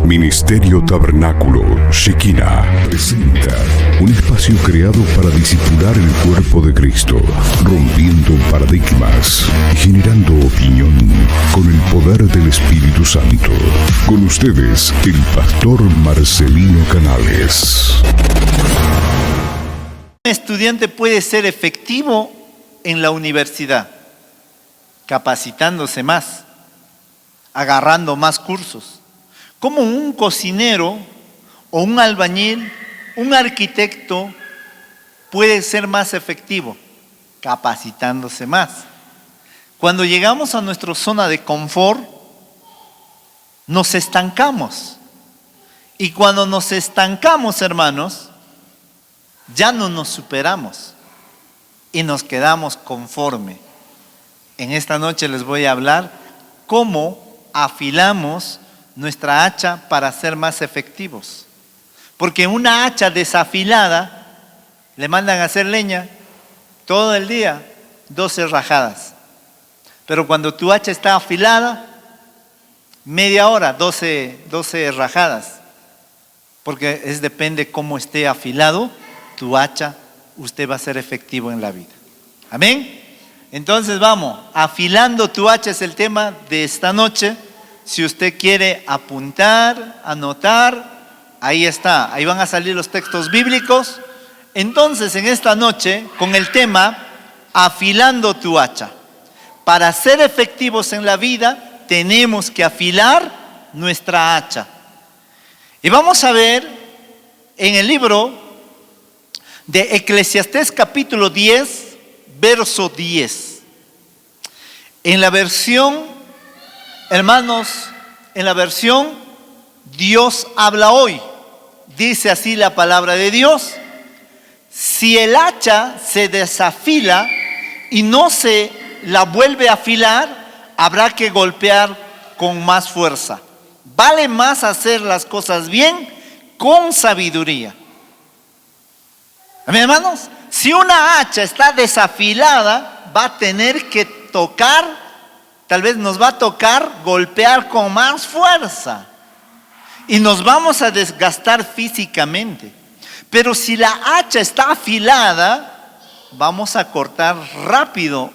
Ministerio Tabernáculo Shekinah presenta un espacio creado para discipular el cuerpo de Cristo, rompiendo paradigmas y generando opinión con el poder del Espíritu Santo. Con ustedes, el pastor Marcelino Canales. Un estudiante puede ser efectivo en la universidad, capacitándose más, agarrando más cursos. Como un cocinero o un albañil, un arquitecto puede ser más efectivo, capacitándose más. Cuando llegamos a nuestra zona de confort, nos estancamos. Y cuando nos estancamos, hermanos, ya no nos superamos y nos quedamos conforme. En esta noche les voy a hablar cómo afilamos nuestra hacha para ser más efectivos. Porque una hacha desafilada, le mandan a hacer leña todo el día, 12 rajadas. Pero cuando tu hacha está afilada, media hora, 12 rajadas. Porque depende cómo esté afilado tu hacha, usted va a ser efectivo en la vida. Amén. Entonces vamos, afilando tu hacha es el tema de esta noche. Si usted quiere apuntar, anotar, ahí está, ahí van a salir los textos bíblicos. Entonces, en esta noche, con el tema, afilando tu hacha. Para ser efectivos en la vida, tenemos que afilar nuestra hacha. Y vamos a ver en el libro de Eclesiastés capítulo 10, verso 10. En la versión, hermanos, en la versión Dios habla hoy, dice así la palabra de Dios: si el hacha se desafila y no se la vuelve a afilar, habrá que golpear con más fuerza. Vale más hacer las cosas bien con sabiduría. Amén, hermanos. Si una hacha está desafilada, va a tener que tocar. Tal vez nos va a tocar golpear con más fuerza y nos vamos a desgastar físicamente. Pero si la hacha está afilada, vamos a cortar rápido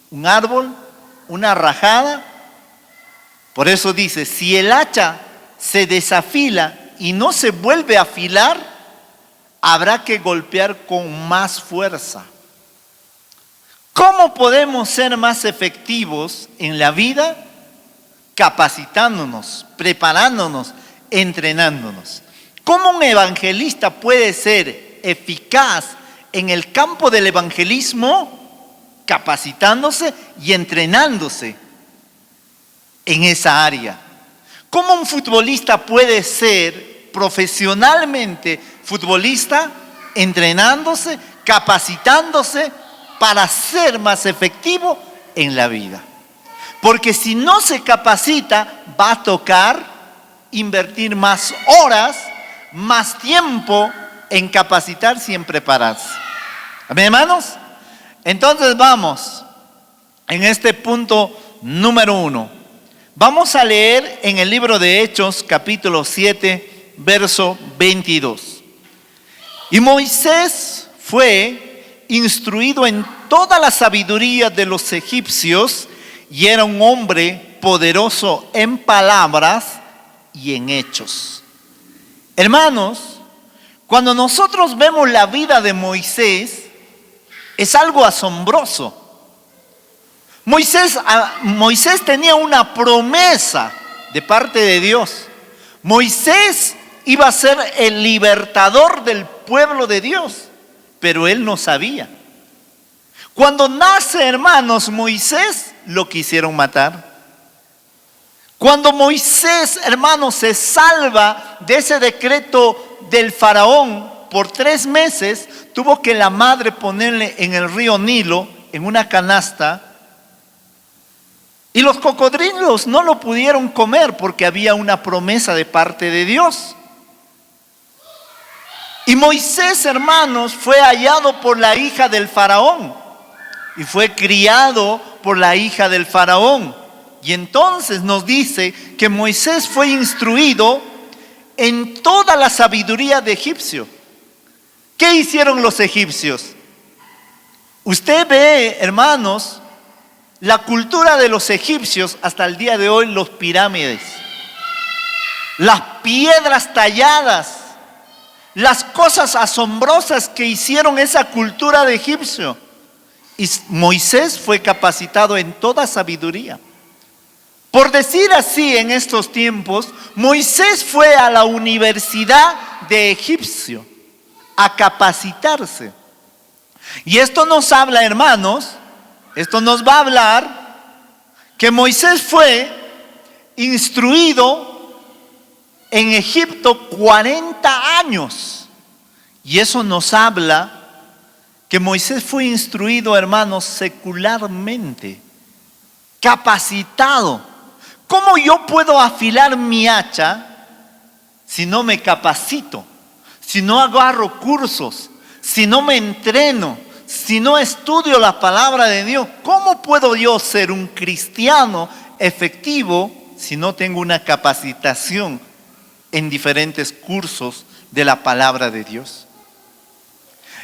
un árbol, una rajada. Por eso dice, si el hacha se desafila y no se vuelve a afilar, habrá que golpear con más fuerza. ¿Cómo podemos ser más efectivos en la vida? Capacitándonos, preparándonos, entrenándonos. ¿Cómo un evangelista puede ser eficaz en el campo del evangelismo? Capacitándose y entrenándose en esa área. ¿Cómo un futbolista puede ser profesionalmente futbolista? Entrenándose, capacitándose, para ser más efectivo en la vida. Porque si no se capacita, va a tocar invertir más horas, más tiempo en capacitarse y en prepararse. ¿Amén, hermanos? Entonces vamos, en este punto número 1. Vamos a leer en el libro de Hechos, capítulo 7, verso 22. Y Moisés fue instruido en toda la sabiduría de los egipcios y era un hombre poderoso en palabras y en hechos. Hermanos, cuando nosotros vemos la vida de Moisés, es algo asombroso. Moisés tenía una promesa de parte de Dios. Moisés iba a ser el libertador del pueblo de Dios. Pero él no sabía. Cuando nace, hermanos, Moisés, lo quisieron matar. Cuando Moisés, hermanos, se salva de ese decreto del faraón por 3 meses, tuvo que la madre ponerle en el río Nilo, en una canasta, y los cocodrilos no lo pudieron comer porque había una promesa de parte de Dios. Y Moisés, hermanos, fue hallado por la hija del faraón y fue criado por la hija del faraón. Y entonces nos dice que Moisés fue instruido en toda la sabiduría de egipcio. ¿Qué hicieron los egipcios? Usted ve, hermanos, la cultura de los egipcios hasta el día de hoy, los pirámides, las piedras talladas, las cosas asombrosas que hicieron esa cultura de egipcio. Y Moisés fue capacitado en toda sabiduría. Por decir así, en estos tiempos, Moisés fue a la Universidad de Egipcio a capacitarse. Y esto nos habla, hermanos, esto nos va a hablar que Moisés fue instruido en Egipto 40 años. Y eso nos habla que Moisés fue instruido, hermanos, secularmente, capacitado. ¿Cómo yo puedo afilar mi hacha si no me capacito? Si no agarro cursos, si no me entreno, si no estudio la palabra de Dios. ¿Cómo puedo yo ser un cristiano efectivo si no tengo una capacitación en diferentes cursos de la palabra de Dios?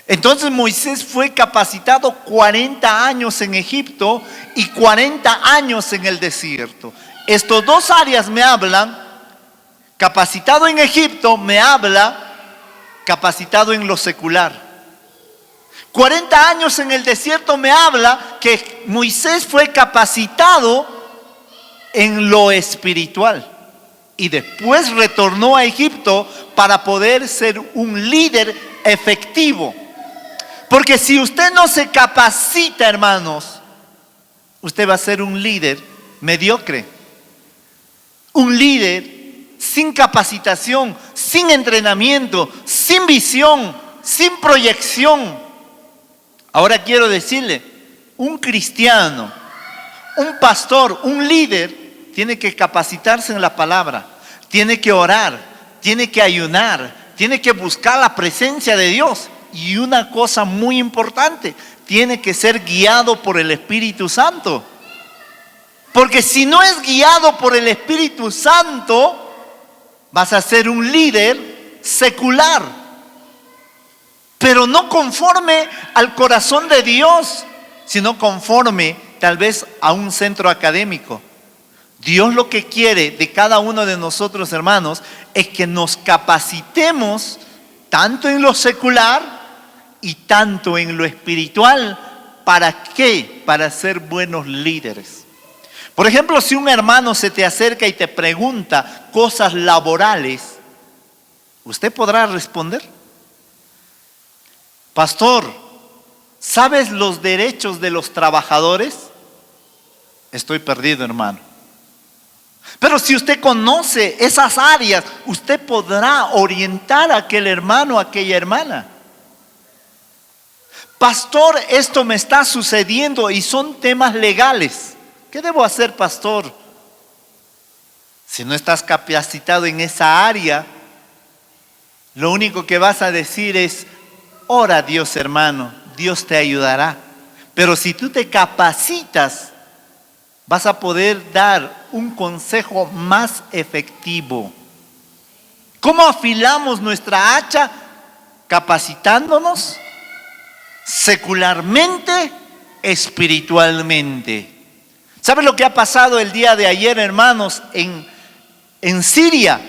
Entonces Moisés fue capacitado 40 años en Egipto y 40 años en el desierto. Estos dos áreas me hablan, capacitado en Egipto me habla, capacitado en lo secular. 40 años en el desierto me habla que Moisés fue capacitado en lo espiritual. Y después retornó a Egipto para poder ser un líder efectivo. Porque si usted no se capacita, hermanos, usted va a ser un líder mediocre. Un líder sin capacitación, sin entrenamiento, sin visión, sin proyección. Ahora quiero decirle, un cristiano, un pastor, un líder, tiene que capacitarse en la palabra, tiene que orar, tiene que ayunar, tiene que buscar la presencia de Dios. Y una cosa muy importante, tiene que ser guiado por el Espíritu Santo. Porque si no es guiado por el Espíritu Santo, vas a ser un líder secular, pero no conforme al corazón de Dios, sino conforme tal vez a un centro académico. Dios lo que quiere de cada uno de nosotros, hermanos, es que nos capacitemos tanto en lo secular y tanto en lo espiritual. ¿Para qué? Para ser buenos líderes. Por ejemplo, si un hermano se te acerca y te pregunta cosas laborales, ¿usted podrá responder? Pastor, ¿sabes los derechos de los trabajadores? Estoy perdido, hermano. Pero si usted conoce esas áreas, usted podrá orientar a aquel hermano, a aquella hermana. Pastor, esto me está sucediendo y son temas legales. ¿Qué debo hacer, pastor? Si no estás capacitado en esa área, lo único que vas a decir es, ora a Dios, hermano, Dios te ayudará. Pero si tú te capacitas, vas a poder dar un consejo más efectivo. ¿Cómo afilamos nuestra hacha? Capacitándonos secularmente, espiritualmente. ¿Sabe lo que ha pasado el día de ayer, hermanos, en Siria?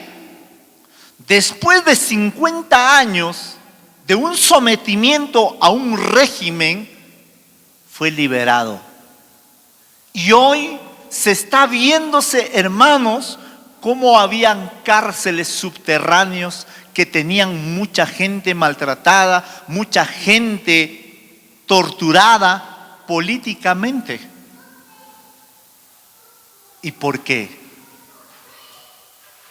Después de 50 años de un sometimiento a un régimen, fue liberado. Y hoy se está viéndose, hermanos, cómo habían cárceles subterráneos que tenían mucha gente maltratada, mucha gente torturada políticamente. ¿Y por qué?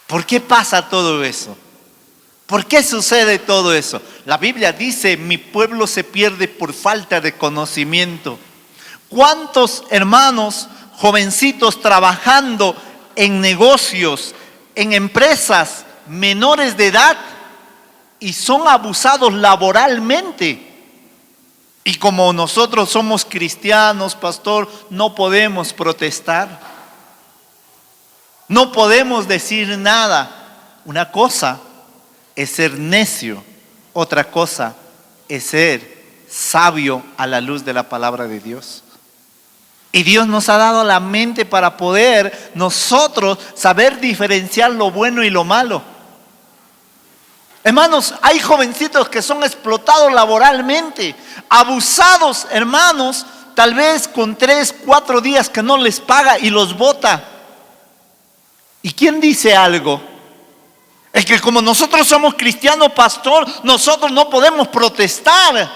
¿Por qué pasa todo eso? ¿Por qué sucede todo eso? La Biblia dice, mi pueblo se pierde por falta de conocimiento. ¿Cuántos hermanos jovencitos trabajando en negocios, en empresas, menores de edad, y son abusados laboralmente? Y como nosotros somos cristianos, pastor, no podemos protestar. No podemos decir nada. Una cosa es ser necio, otra cosa es ser sabio a la luz de la palabra de Dios. Y Dios nos ha dado la mente para poder nosotros saber diferenciar lo bueno y lo malo. Hermanos, hay jovencitos que son explotados laboralmente, abusados, hermanos, tal vez con 3, 4 días que no les paga y los bota. ¿Y quién dice algo? Es que como nosotros somos cristianos, pastor, nosotros no podemos protestar.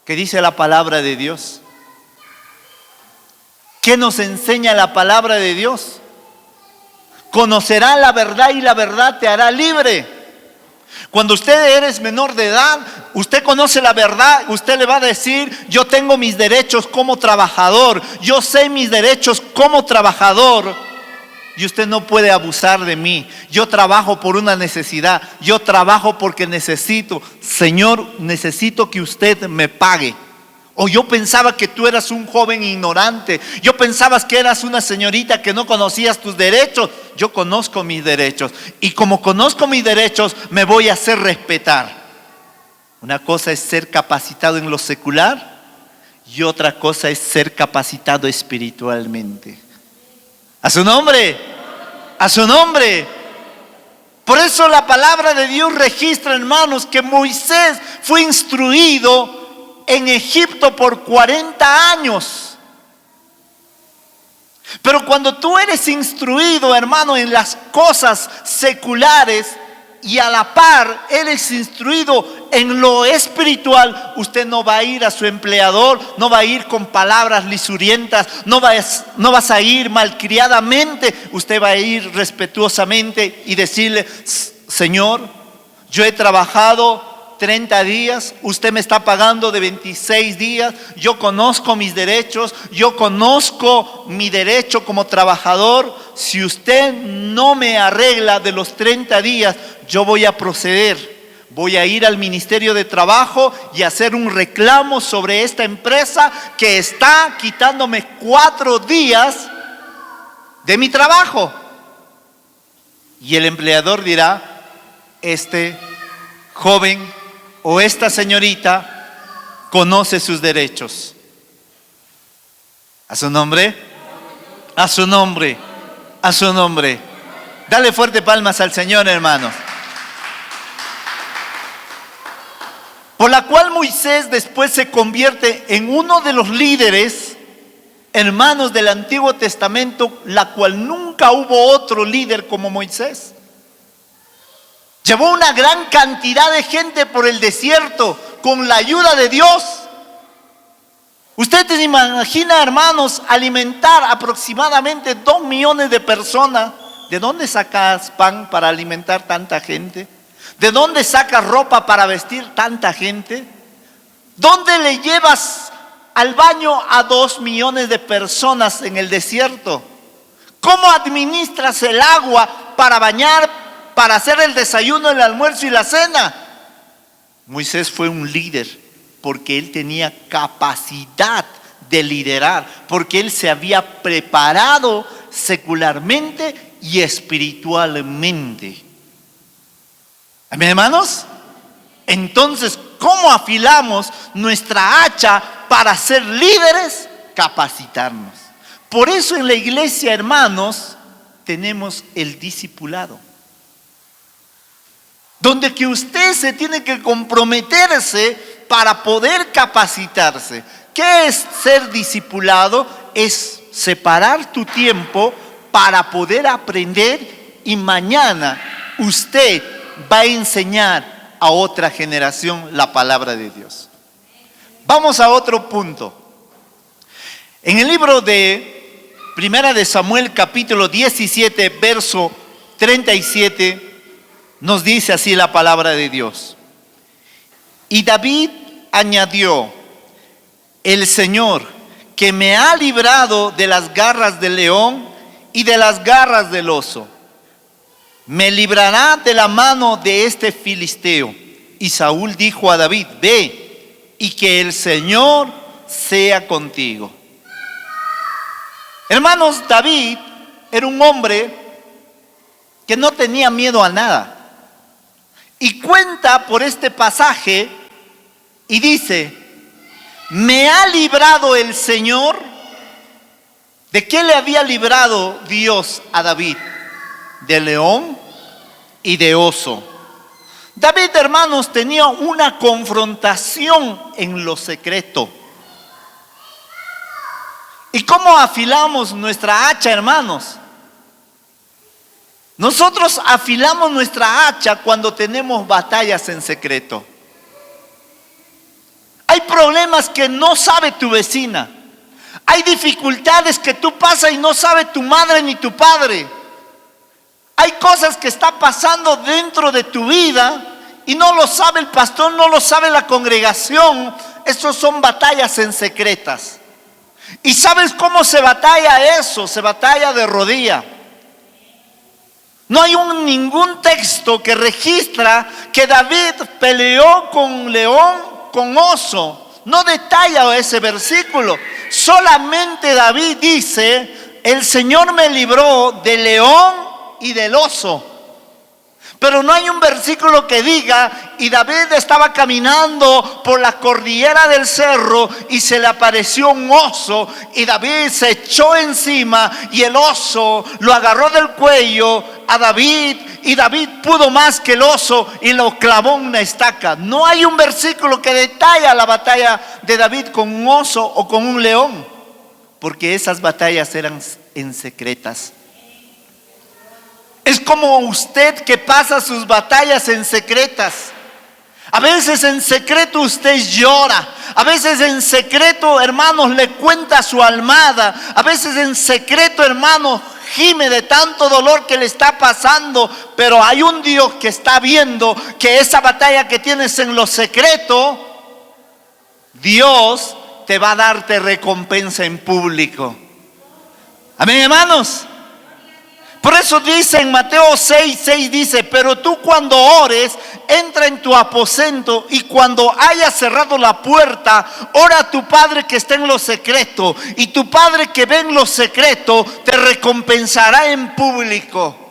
¿Qué dice la palabra de Dios? ¿Qué nos enseña la palabra de Dios? Conocerá la verdad y la verdad te hará libre. Cuando usted eres menor de edad, usted conoce la verdad, usted le va a decir, yo tengo mis derechos como trabajador, yo sé mis derechos como trabajador y usted no puede abusar de mí. Yo trabajo por una necesidad, yo trabajo porque necesito. Señor, necesito que usted me pague. O yo pensaba que tú eras un joven ignorante. Yo pensaba que eras una señorita que no conocías tus derechos. Yo conozco mis derechos. Y como conozco mis derechos, me voy a hacer respetar. Una cosa es ser capacitado en lo secular y otra cosa es ser capacitado espiritualmente. A su nombre. A su nombre. Por eso la palabra de Dios registra, hermanos, que Moisés fue instruido en Egipto por 40 años. Pero cuando tú eres instruido, hermano, en las cosas seculares y a la par eres instruido en lo espiritual, usted no va a ir a su empleador, no va a ir con palabras lisurientas, no vas a ir malcriadamente, usted va a ir respetuosamente y decirle, Señor, yo he trabajado 30 días, usted me está pagando de 26 días, yo conozco mis derechos, yo conozco mi derecho como trabajador. Si usted no me arregla de los 30 días, yo voy a proceder, voy a ir al Ministerio de Trabajo y hacer un reclamo sobre esta empresa que está quitándome 4 días de mi trabajo. Y el empleador dirá, este joven o esta señorita conoce sus derechos. ¿A su nombre? A su nombre. A su nombre. Dale fuerte palmas al Señor, hermanos. Por la cual Moisés después se convierte en uno de los líderes, hermanos, del Antiguo Testamento, la cual nunca hubo otro líder como Moisés. Llevó una gran cantidad de gente por el desierto con la ayuda de Dios. Usted se imagina, hermanos, alimentar aproximadamente 2 millones de personas. ¿De dónde sacas pan para alimentar tanta gente? ¿De dónde sacas ropa para vestir tanta gente? ¿Dónde le llevas al baño a 2 millones de personas en el desierto? ¿Cómo administras el agua para bañar, para hacer el desayuno, el almuerzo y la cena? Moisés fue un líder porque él tenía capacidad de liderar, porque él se había preparado secularmente y espiritualmente. ¿Amén, hermanos? Entonces, ¿cómo afilamos nuestra hacha para ser líderes? Capacitarnos. Por eso en la iglesia, hermanos, tenemos el discipulado, donde que usted se tiene que comprometerse para poder capacitarse. ¿Qué es ser discipulado? Es separar tu tiempo para poder aprender y mañana usted va a enseñar a otra generación la palabra de Dios. Vamos a otro punto. En el libro de Primera de Samuel, capítulo 17, verso 37, nos dice así la palabra de Dios. Y David añadió, el Señor que me ha librado de las garras del león y de las garras del oso, me librará de la mano de este filisteo. Y Saúl dijo a David, ve y que el Señor sea contigo. Hermanos, David era un hombre que no tenía miedo a nada. Y cuenta por este pasaje y dice: me ha librado el Señor. ¿De qué le había librado Dios a David? De león y de oso. David, hermanos, tenía una confrontación en lo secreto. ¿Y cómo afilamos nuestra hacha, hermanos? Nosotros afilamos nuestra hacha cuando tenemos batallas en secreto. Hay problemas que no sabe tu vecina. Hay dificultades que tú pasas y no sabe tu madre ni tu padre. Hay cosas que están pasando dentro de tu vida y no lo sabe el pastor, no lo sabe la congregación. Esas son batallas en secretas. ¿Y sabes cómo se batalla eso? Se batalla de rodilla. No hay ningún texto que registra que David peleó con león, con oso. No detalla ese versículo. Solamente David dice: el Señor me libró del león y del oso. Pero no hay un versículo que diga: y David estaba caminando por la cordillera del cerro y se le apareció un oso y David se echó encima y el oso lo agarró del cuello a David y David pudo más que el oso y lo clavó en una estaca. No hay un versículo que detalla la batalla de David con un oso o con un león, porque esas batallas eran en secretas. Es como usted que pasa sus batallas en secretas. A veces en secreto usted llora. A veces en secreto, hermanos, le cuenta su almohada. A veces en secreto, hermanos, gime de tanto dolor que le está pasando. Pero hay un Dios que está viendo que esa batalla que tienes en lo secreto, Dios te va a darte recompensa en público. Amén, hermanos. Por eso dice en Mateo 6:6 dice: pero tú cuando ores, entra en tu aposento y cuando hayas cerrado la puerta, ora a tu Padre que está en lo secreto, y tu Padre que ve en lo secreto te recompensará en público.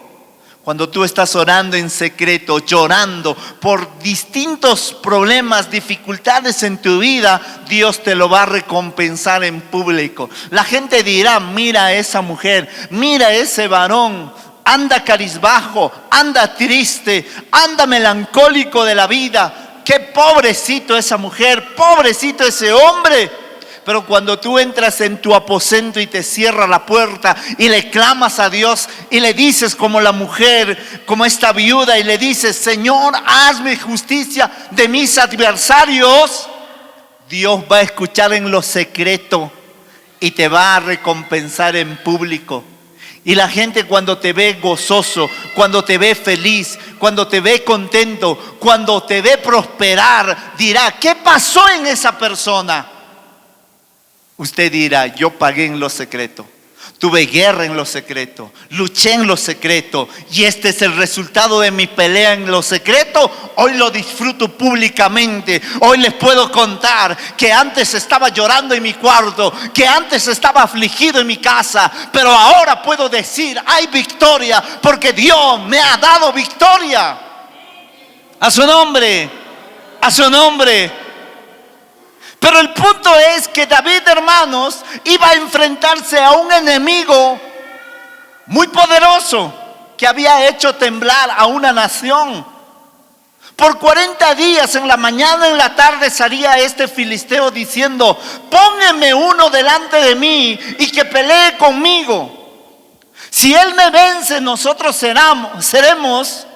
Cuando tú estás orando en secreto, llorando por distintos problemas, dificultades en tu vida, Dios te lo va a recompensar en público. La gente dirá: mira a esa mujer, mira a ese varón, anda cabizbajo, anda triste, anda melancólico de la vida. Qué pobrecito esa mujer, pobrecito ese hombre. Pero cuando tú entras en tu aposento y te cierra la puerta y le clamas a Dios y le dices como la mujer, como esta viuda, y le dices: Señor, hazme justicia de mis adversarios, Dios va a escuchar en lo secreto y te va a recompensar en público. Y la gente, cuando te ve gozoso, cuando te ve feliz, cuando te ve contento, cuando te ve prosperar, dirá: ¿qué pasó en esa persona? Usted dirá: yo pagué en lo secreto, tuve guerra en lo secreto, luché en lo secreto, y este es el resultado de mi pelea en lo secreto. Hoy lo disfruto públicamente. Hoy les puedo contar que antes estaba llorando en mi cuarto, que antes estaba afligido en mi casa, pero ahora puedo decir: hay victoria, porque Dios me ha dado victoria. A su nombre, a su nombre. Pero el punto es que David, hermanos, iba a enfrentarse a un enemigo muy poderoso que había hecho temblar a una nación. Por 40 días, en la mañana y en la tarde, salía este filisteo diciendo: póngame uno delante de mí y que pelee conmigo. Si él me vence, nosotros seremos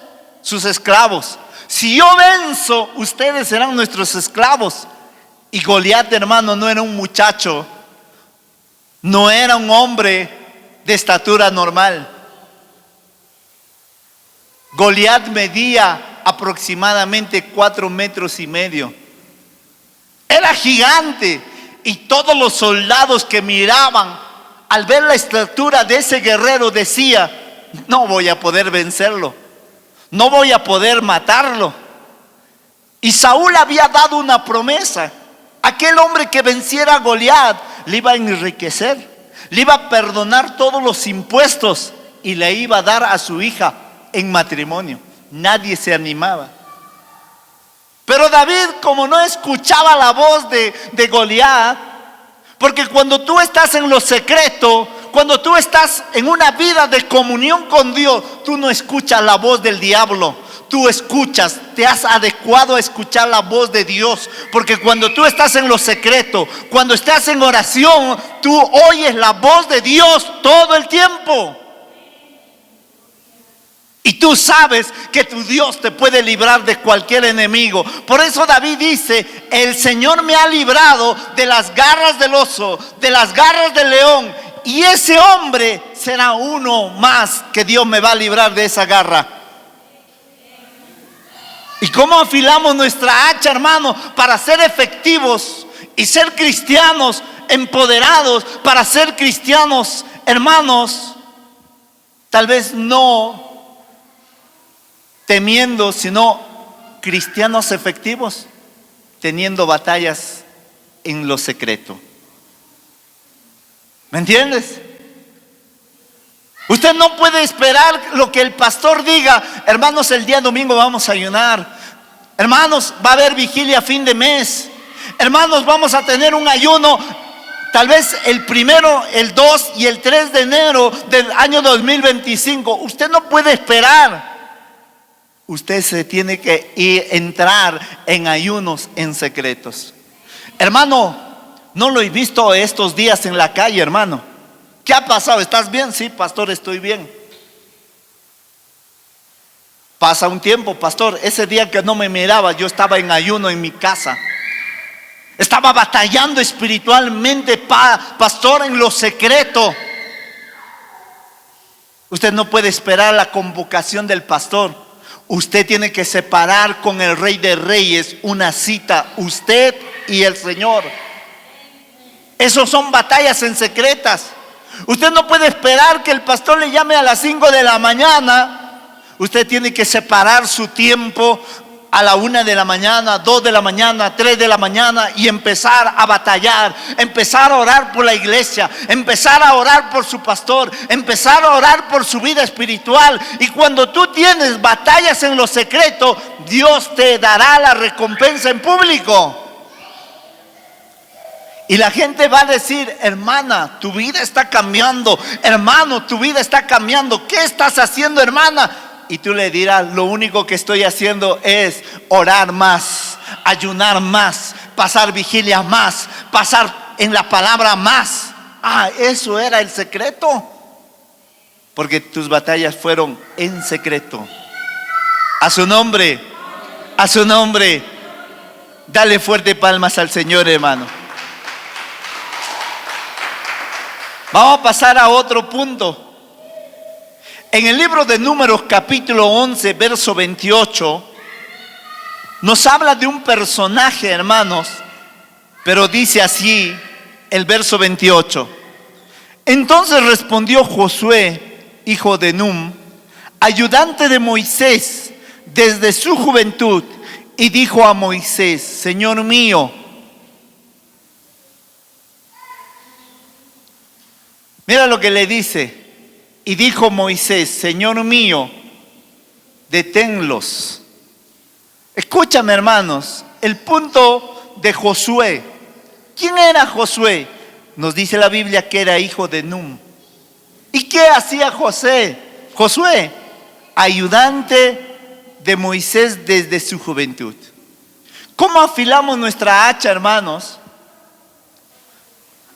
sus esclavos. Si yo venzo, ustedes serán nuestros esclavos. Y Goliat, hermano, no era un muchacho, no era un hombre de estatura normal. Goliat medía aproximadamente 4,5 metros. Era gigante, y todos los soldados que miraban al ver la estatura de ese guerrero decía: no voy a poder vencerlo, no voy a poder matarlo. Y Saúl había dado una promesa: aquel hombre que venciera a Goliat le iba a enriquecer, le iba a perdonar todos los impuestos y le iba a dar a su hija en matrimonio. Nadie se animaba. Pero David, como no escuchaba la voz de Goliat, porque cuando tú estás en lo secreto, cuando tú estás en una vida de comunión con Dios, tú no escuchas la voz del diablo. Tú escuchas, te has adecuado a escuchar la voz de Dios. Porque cuando tú estás en lo secreto, cuando estás en oración, tú oyes la voz de Dios todo el tiempo. Y tú sabes que tu Dios te puede librar de cualquier enemigo. Por eso David dice: el Señor me ha librado de las garras del oso, de las garras del león. Y ese hombre será uno más que Dios me va a librar de esa garra. ¿Y cómo afilamos nuestra hacha, hermano, para ser efectivos y ser cristianos empoderados? Para ser cristianos, hermanos, tal vez no temiendo, sino cristianos efectivos, teniendo batallas en lo secreto. ¿Me entiendes? Usted no puede esperar lo que el pastor diga. Hermanos, el día domingo vamos a ayunar. Hermanos, va a haber vigilia a fin de mes. Hermanos, vamos a tener un ayuno. Tal vez el 1, el 2 y el 3 de enero del año 2025. Usted no puede esperar. Usted se tiene que entrar en ayunos en secretos. Hermano, no lo he visto estos días en la calle, hermano. ¿Qué ha pasado? ¿Estás bien? Sí, pastor, estoy bien. Pasa un tiempo, pastor. Ese día que no me miraba, yo estaba en ayuno en mi casa. Estaba batallando espiritualmente, pastor, en lo secreto. Usted no puede esperar la convocación del pastor. Usted tiene que separar con el Rey de Reyes una cita, usted y el Señor. Esos son batallas en secretas. Usted no puede esperar que el pastor le llame a las 5 de la mañana. Usted tiene que separar su tiempo a la 1 de la mañana, 2 de la mañana, 3 de la mañana y empezar a batallar, empezar a orar por la iglesia, empezar a orar por su pastor, empezar a orar por su vida espiritual. Y cuando tú tienes batallas en lo secreto, Dios te dará la recompensa en público. Y la gente va a decir: hermana, tu vida está cambiando. Hermano, tu vida está cambiando. ¿Qué estás haciendo, hermana? Y tú le dirás: lo único que estoy haciendo es orar más, ayunar más, pasar vigilia más, pasar en la palabra más. Eso era el secreto. Porque tus batallas fueron en secreto. A su nombre, a su nombre. Dale fuerte palmas al Señor, hermano. Vamos a pasar a otro punto. En el libro de Números capítulo 11, verso 28, nos habla de un personaje, hermanos, pero dice así el verso 28. Entonces respondió Josué, hijo de Nun, ayudante de Moisés desde su juventud, y dijo a Moisés: Señor mío. Mira lo que le dice. Y dijo Moisés: Señor mío, deténlos. Escúchame, hermanos, el punto de Josué. ¿Quién era Josué? Nos dice la Biblia que era hijo de Nun. ¿Y qué hacía Josué? Ayudante de Moisés desde su juventud. ¿Cómo afilamos nuestra hacha, hermanos?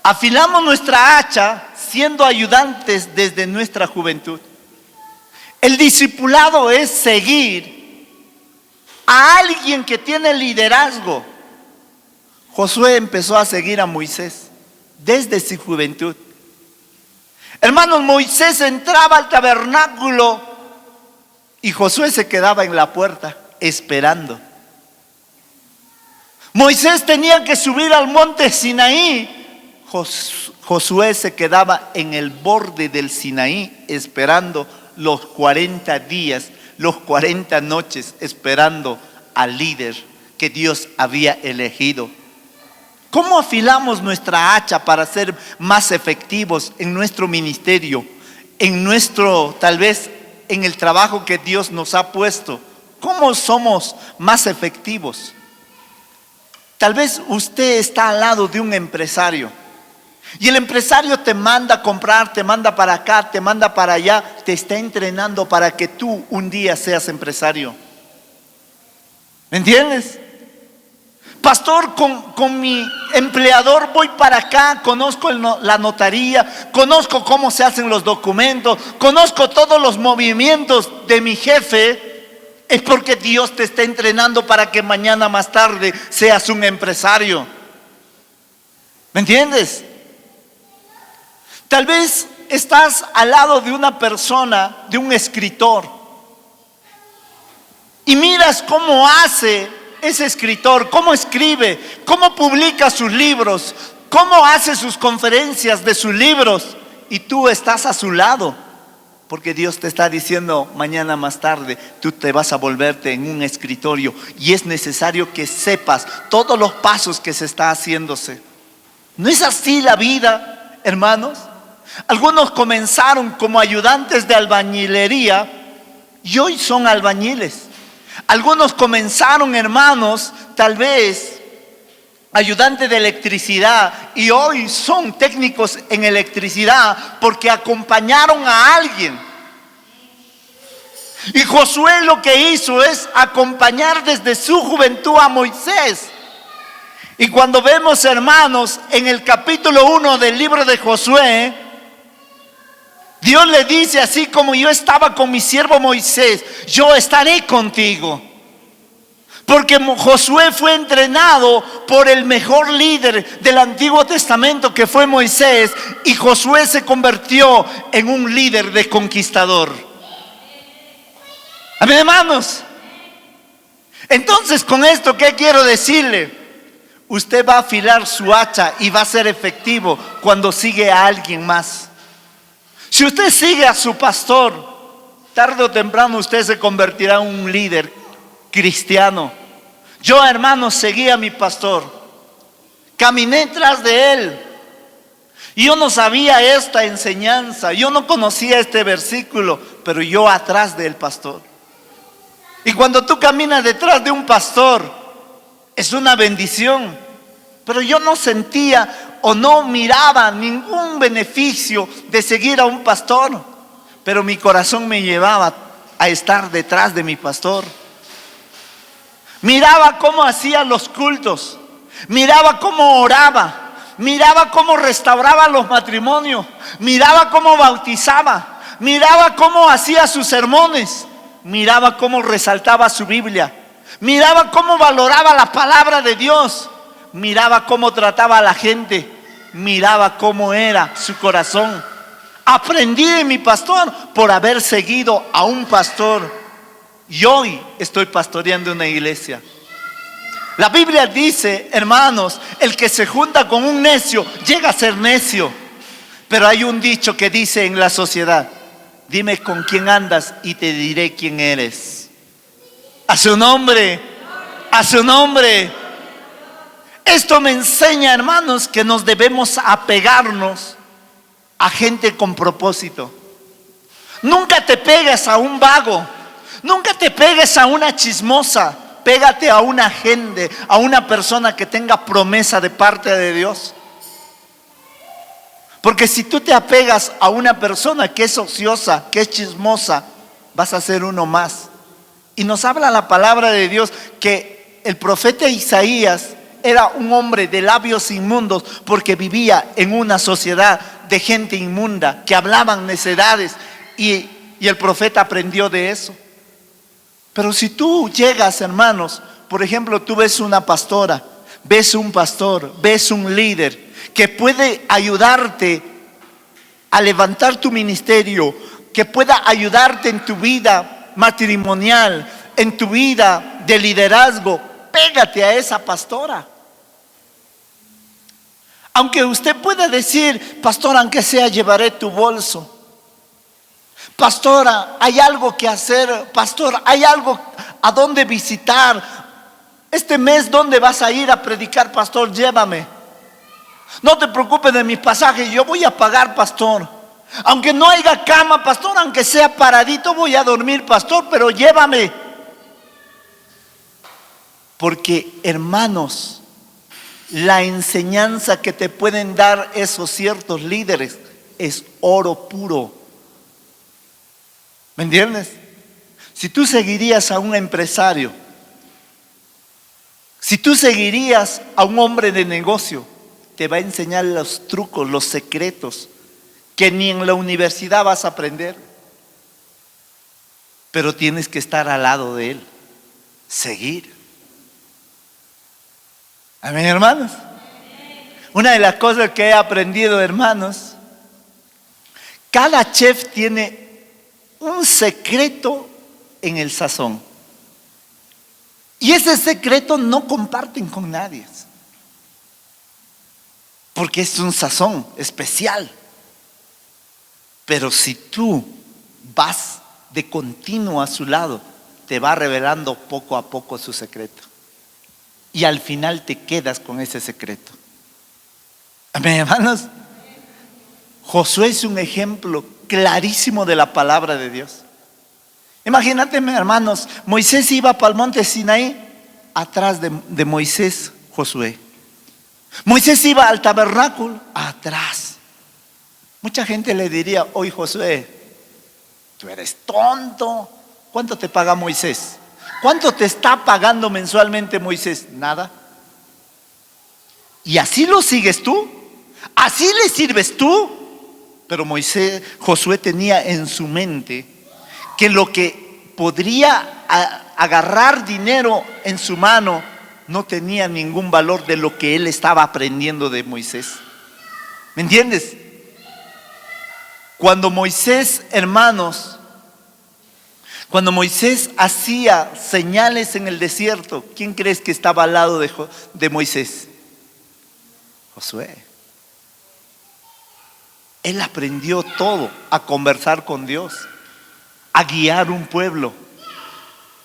Afilamos nuestra hacha siendo ayudantes desde nuestra juventud. El discipulado es seguir a alguien que tiene liderazgo. Josué empezó a seguir a Moisés desde su juventud. Hermanos, Moisés entraba al tabernáculo y Josué se quedaba en la puerta esperando. Moisés tenía que subir al monte Sinaí. Josué se quedaba en el borde del Sinaí esperando los 40 días, los 40 noches, esperando al líder que Dios había elegido. ¿Cómo afilamos nuestra hacha para ser más efectivos en nuestro ministerio, en nuestro, tal vez, en el trabajo que Dios nos ha puesto, ¿cómo somos más efectivos? Tal vez usted está al lado de un empresario y el empresario te manda a comprar, te manda para acá, te manda para allá, te está entrenando para que tú un día seas empresario. ¿Me entiendes? Pastor, con mi empleador voy para acá, conozco la notaría, conozco cómo se hacen los documentos, conozco todos los movimientos de mi jefe. Es porque Dios te está entrenando para que mañana más tarde seas un empresario. ¿Me entiendes? Tal vez estás al lado de una persona, de un escritor, y miras cómo hace ese escritor, cómo escribe, cómo publica sus libros, cómo hace sus conferencias de sus libros, y tú estás a su lado, porque Dios te está diciendo mañana más tarde, tú te vas a volverte en un escritorio, y es necesario que sepas todos los pasos que se está haciéndose. ¿No es así la vida, hermanos? Algunos comenzaron como ayudantes de albañilería y hoy son albañiles. Algunos comenzaron, hermanos, tal vez ayudantes de electricidad y hoy son técnicos en electricidad porque acompañaron a alguien. Y Josué lo que hizo es acompañar desde su juventud a Moisés. Y cuando vemos, hermanos, en el capítulo 1 del libro de Josué, Dios le dice: así como yo estaba con mi siervo Moisés, yo estaré contigo. Porque Josué fue entrenado por el mejor líder del Antiguo Testamento, que fue Moisés, y Josué se convirtió en un líder de conquistador. Amén, hermanos. Entonces, con esto, ¿qué quiero decirle? Usted va a afilar su hacha y va a ser efectivo cuando sigue a alguien más. Si usted sigue a su pastor, tarde o temprano usted se convertirá en un líder cristiano. Yo, hermano, seguí a mi pastor, caminé tras de él. Y yo no sabía esta enseñanza, yo no conocía este versículo, pero yo atrás del pastor. Y cuando tú caminas detrás de un pastor, es una bendición. Pero yo no sentía o no miraba ningún beneficio de seguir a un pastor. Pero mi corazón me llevaba a estar detrás de mi pastor. Miraba cómo hacía los cultos, miraba cómo oraba, miraba cómo restauraba los matrimonios, miraba cómo bautizaba, miraba cómo hacía sus sermones, miraba cómo resaltaba su Biblia, miraba cómo valoraba la palabra de Dios, miraba cómo trataba a la gente, miraba cómo era su corazón. Aprendí de mi pastor por haber seguido a un pastor. Y hoy estoy pastoreando una iglesia. La Biblia dice, hermanos, el que se junta con un necio llega a ser necio. Pero hay un dicho que dice en la sociedad: dime con quién andas y te diré quién eres. A su nombre, a su nombre. Esto me enseña, hermanos, que nos debemos apegarnos a gente con propósito. Nunca te pegues a un vago, nunca te pegues a una chismosa. Pégate a una gente, a una persona que tenga promesa de parte de Dios. Porque si tú te apegas a una persona que es ociosa, que es chismosa, vas a ser uno más. Y nos habla la palabra de Dios que el profeta Isaías era un hombre de labios inmundos porque vivía en una sociedad de gente inmunda que hablaban necedades y el profeta aprendió de eso. Pero si tú llegas, hermanos, por ejemplo, tú ves una pastora, ves un pastor, ves un líder que puede ayudarte a levantar tu ministerio, que pueda ayudarte en tu vida matrimonial, en tu vida de liderazgo, pégate a esa pastora. Aunque usted pueda decir: pastor, aunque sea llevaré tu bolso. Pastora, hay algo que hacer. Pastor, hay algo a dónde visitar. Este mes, ¿dónde vas a ir a predicar? Pastor, llévame. No te preocupes de mis pasajes, yo voy a pagar, pastor. Aunque no haya cama, pastor, aunque sea paradito, voy a dormir, pastor, pero llévame. Porque, hermanos, la enseñanza que te pueden dar esos ciertos líderes es oro puro. ¿Me entiendes? Si tú seguirías a un empresario, si tú seguirías a un hombre de negocio, te va a enseñar los trucos, los secretos que ni en la universidad vas a aprender. Pero tienes que estar al lado de él, seguir. Amén, hermanos. Una de las cosas que he aprendido, hermanos, cada chef tiene un secreto en el sazón. Y ese secreto no comparten con nadie. Porque es un sazón especial. Pero si tú vas de continuo a su lado, te va revelando poco a poco su secreto. Y al final te quedas con ese secreto. Amén, hermanos. Josué es un ejemplo clarísimo de la palabra de Dios. Imagínate, hermanos, Moisés iba para el monte Sinaí, atrás de Moisés, Josué. Moisés iba al tabernáculo, atrás. Mucha gente le diría: oye, Josué, tú eres tonto. ¿Cuánto te paga Moisés? ¿Cuánto te está pagando mensualmente Moisés? Nada. ¿Y así lo sigues tú? ¿Así le sirves tú? Pero Josué tenía en su mente que lo que podría agarrar dinero en su mano no tenía ningún valor de lo que él estaba aprendiendo de Moisés. ¿Me entiendes? Cuando Moisés, hermanos, cuando Moisés hacía señales en el desierto, ¿quién crees que estaba al lado de Moisés? Josué. Él aprendió todo, a conversar con Dios, a guiar un pueblo.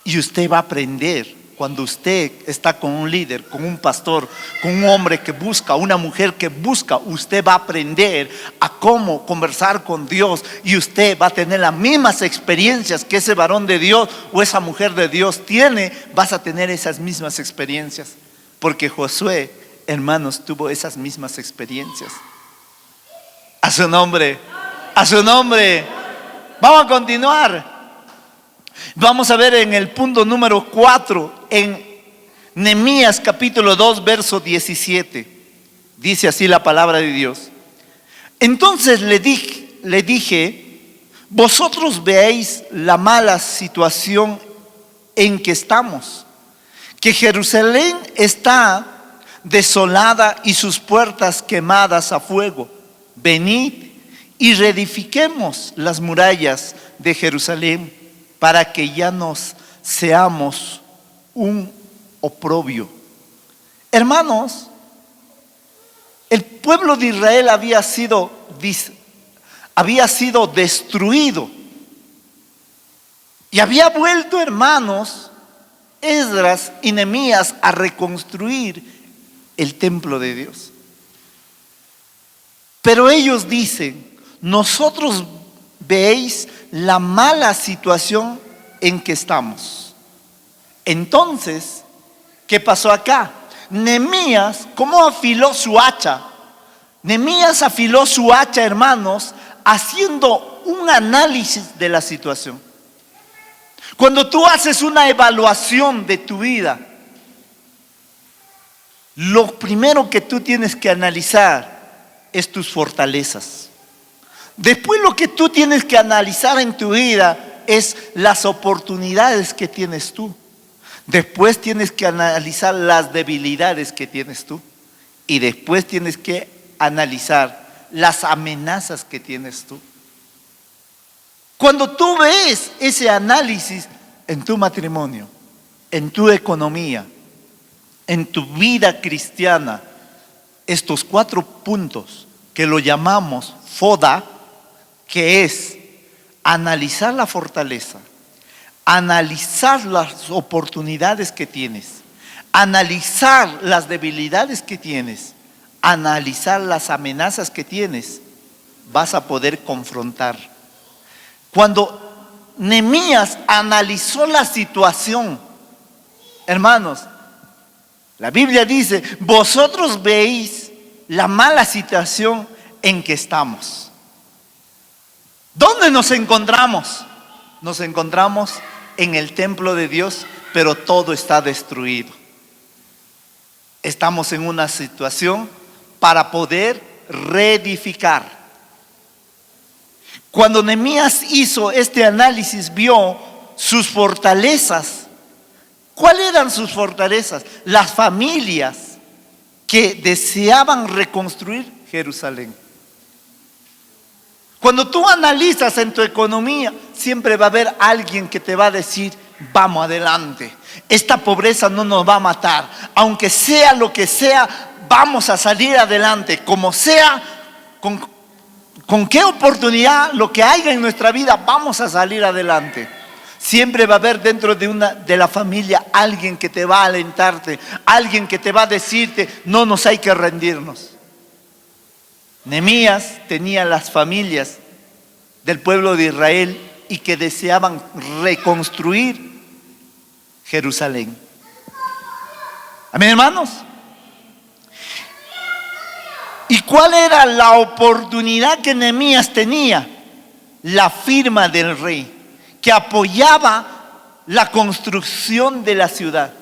Y usted va a aprender cuando usted está con un líder, con un pastor, con un hombre que busca, una mujer que busca. Usted va a aprender a cómo conversar con Dios, y usted va a tener las mismas experiencias que ese varón de Dios o esa mujer de Dios tiene. Vas a tener esas mismas experiencias, porque Josué, hermanos, tuvo esas mismas experiencias. A su nombre, a su nombre. Vamos a continuar. Vamos a ver en el punto número 4, en Nehemías capítulo 2, verso 17. Dice así la palabra de Dios: entonces le dije, vosotros veáis la mala situación en que estamos, que Jerusalén está desolada y sus puertas quemadas a fuego. Venid y reedifiquemos las murallas de Jerusalén, para que ya nos seamos un oprobio. Hermanos, el pueblo de Israel había sido destruido, y había vuelto, hermanos, Esdras y Nehemías a reconstruir el templo de Dios. Pero ellos dicen: nosotros veis la mala situación en que estamos. Entonces, ¿qué pasó acá? Nehemías, ¿cómo afiló su hacha? Nehemías afiló su hacha, hermanos, haciendo un análisis de la situación. Cuando tú haces una evaluación de tu vida, lo primero que tú tienes que analizar es tus fortalezas. Después lo que tú tienes que analizar en tu vida es las oportunidades que tienes tú. Después tienes que analizar las debilidades que tienes tú. Y después tienes que analizar las amenazas que tienes tú. Cuando tú ves ese análisis en tu matrimonio, en tu economía, en tu vida cristiana, estos 4 puntos que lo llamamos FODA, que es analizar la fortaleza, analizar las oportunidades que tienes, analizar las debilidades que tienes, analizar las amenazas que tienes, vas a poder confrontar. Cuando Nehemías analizó la situación, hermanos, la Biblia dice, vosotros veis la mala situación en que estamos. ¿Dónde nos encontramos? Nos encontramos en el templo de Dios, pero todo está destruido. Estamos en una situación para poder reedificar. Cuando Nehemías hizo este análisis, vio sus fortalezas. ¿Cuáles eran sus fortalezas? Las familias que deseaban reconstruir Jerusalén. Cuando tú analizas en tu economía, siempre va a haber alguien que te va a decir, vamos adelante, esta pobreza no nos va a matar, aunque sea lo que sea, vamos a salir adelante, como sea, con qué oportunidad, lo que haya en nuestra vida, vamos a salir adelante. Siempre va a haber dentro de la familia alguien que te va a alentarte, alguien que te va a decirte, no nos hay que rendirnos. Nehemías tenía las familias del pueblo de Israel y que deseaban reconstruir Jerusalén. Amén, hermanos. ¿Y cuál era la oportunidad que Nehemías tenía? La firma del rey, que apoyaba la construcción de la ciudad.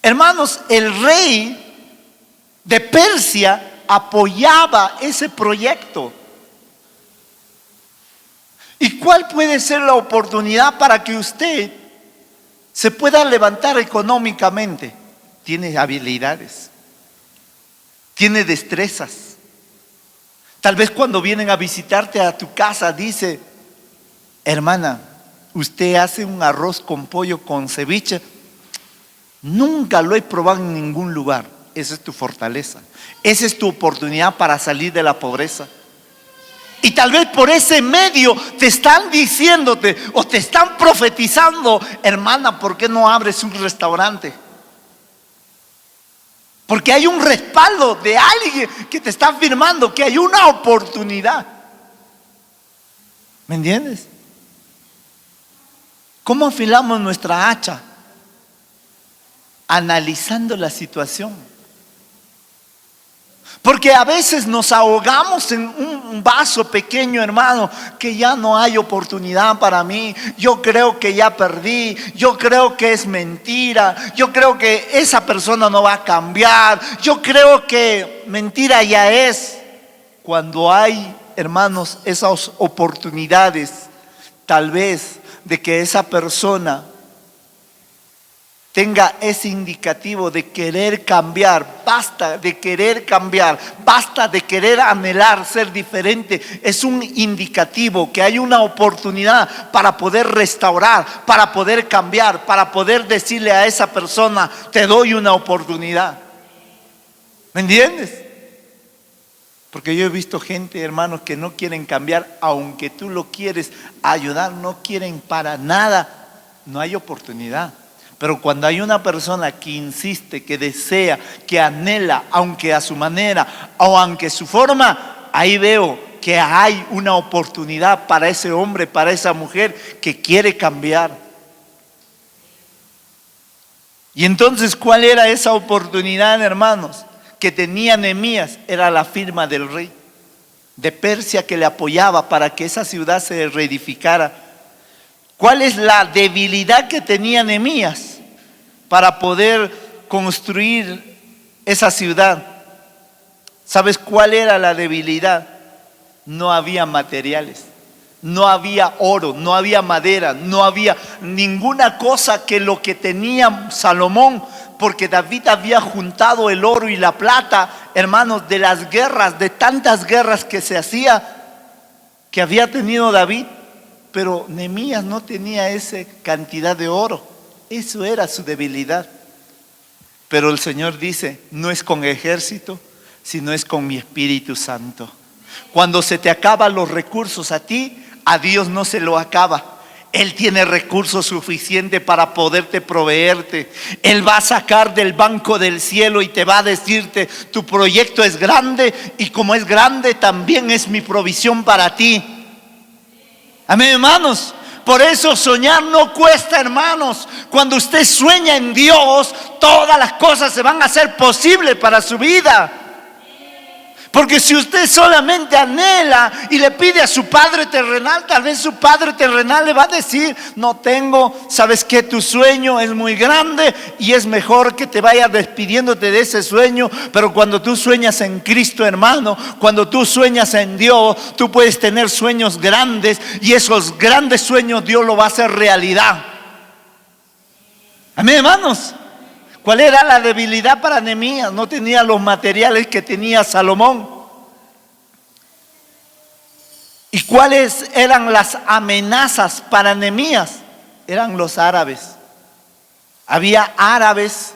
Hermanos, el rey de Persia apoyaba ese proyecto. ¿Y cuál puede ser la oportunidad para que usted se pueda levantar económicamente? Tiene habilidades, tiene destrezas. Tal vez cuando vienen a visitarte a tu casa dice, hermana, usted hace un arroz con pollo con ceviche, nunca lo he probado en ningún lugar. Esa es tu fortaleza, esa es tu oportunidad para salir de la pobreza. Y tal vez por ese medio te están diciéndote o te están profetizando, hermana, ¿por qué no abres un restaurante? Porque hay un respaldo de alguien que te está afirmando que hay una oportunidad. ¿Me entiendes? ¿Cómo afilamos nuestra hacha? Analizando la situación. Porque a veces nos ahogamos en un vaso pequeño, hermano, que ya no hay oportunidad para mí. Yo creo que ya perdí, yo creo que es mentira, yo creo que esa persona no va a cambiar, yo creo que mentira ya es. Cuando hay, hermanos, esas oportunidades, tal vez de que esa persona tenga ese indicativo de querer cambiar, basta de querer cambiar, basta de querer anhelar ser diferente. Es un indicativo que hay una oportunidad para poder restaurar, para poder cambiar, para poder decirle a esa persona, te doy una oportunidad. ¿Me entiendes? Porque yo he visto gente, hermanos, que no quieren cambiar, aunque tú lo quieres ayudar, no quieren para nada, no hay oportunidad. Pero cuando hay una persona que insiste, que desea, que anhela, aunque a su manera o aunque su forma, ahí veo que hay una oportunidad para ese hombre, para esa mujer que quiere cambiar. Y entonces, ¿cuál era esa oportunidad, hermanos? Que tenía Nehemías, era la firma del rey de Persia que le apoyaba para que esa ciudad se reedificara. ¿Cuál es la debilidad que tenía Nehemías para poder construir esa ciudad? ¿Sabes cuál era la debilidad? No había materiales, no había oro, no había madera, no había ninguna cosa que lo que tenía Salomón, porque David había juntado el oro y la plata, hermanos, de las guerras, de tantas guerras que se hacía, que había tenido David. Pero Nehemías no tenía esa cantidad de oro. Eso era su debilidad. Pero el Señor dice, no es con ejército, sino es con mi Espíritu Santo. Cuando se te acaban los recursos a ti, a Dios no se lo acaba. Él tiene recursos suficientes para poderte proveerte. Él va a sacar del banco del cielo y te va a decirte, tu proyecto es grande y como es grande también es mi provisión para ti. Amén, hermanos. Por eso soñar no cuesta, hermanos. Cuando usted sueña en Dios, todas las cosas se van a hacer posibles para su vida. Porque si usted solamente anhela y le pide a su padre terrenal, tal vez su padre terrenal le va a decir, no tengo, sabes que tu sueño es muy grande y es mejor que te vayas despidiéndote de ese sueño. Pero cuando tú sueñas en Cristo, hermano, cuando tú sueñas en Dios, tú puedes tener sueños grandes y esos grandes sueños Dios lo va a hacer realidad. Amén, hermanos. ¿Cuál era la debilidad para Nehemías? No tenía los materiales que tenía Salomón. ¿Y cuáles eran las amenazas para Nehemías? Eran los árabes. Había árabes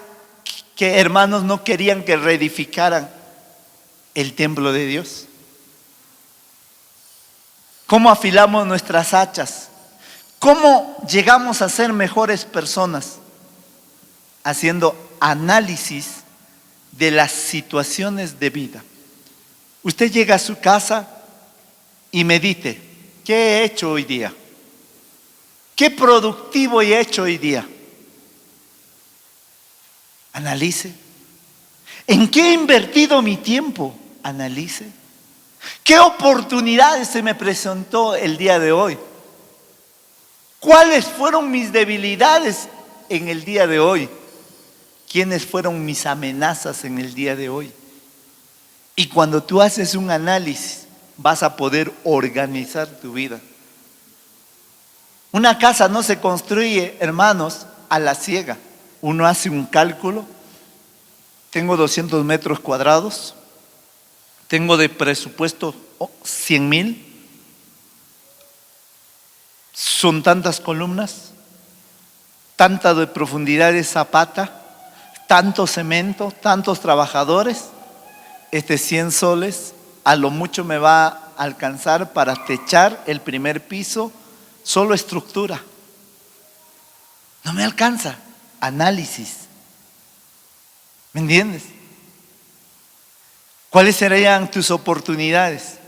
que, hermanos, no querían que reedificaran el templo de Dios. ¿Cómo afilamos nuestras hachas? ¿Cómo llegamos a ser mejores personas? Haciendo análisis de las situaciones de vida. Usted llega a su casa y medite, ¿qué he hecho hoy día? ¿Qué productivo he hecho hoy día? Analice. ¿En qué he invertido mi tiempo? Analice. ¿Qué oportunidades se me presentó el día de hoy? ¿Cuáles fueron mis debilidades en el día de hoy? ¿Quiénes fueron mis amenazas en el día de hoy? Y cuando tú haces un análisis, vas a poder organizar tu vida. Una casa no se construye, hermanos, a la ciega. Uno hace un cálculo. Tengo 200 metros cuadrados. Tengo de presupuesto 100,000. Son tantas columnas, tanta de profundidad de zapata, tanto cemento, tantos trabajadores. 100 soles a lo mucho me va a alcanzar para techar el primer piso, solo estructura. No me alcanza. Análisis. ¿Me entiendes? ¿Cuáles serían tus oportunidades?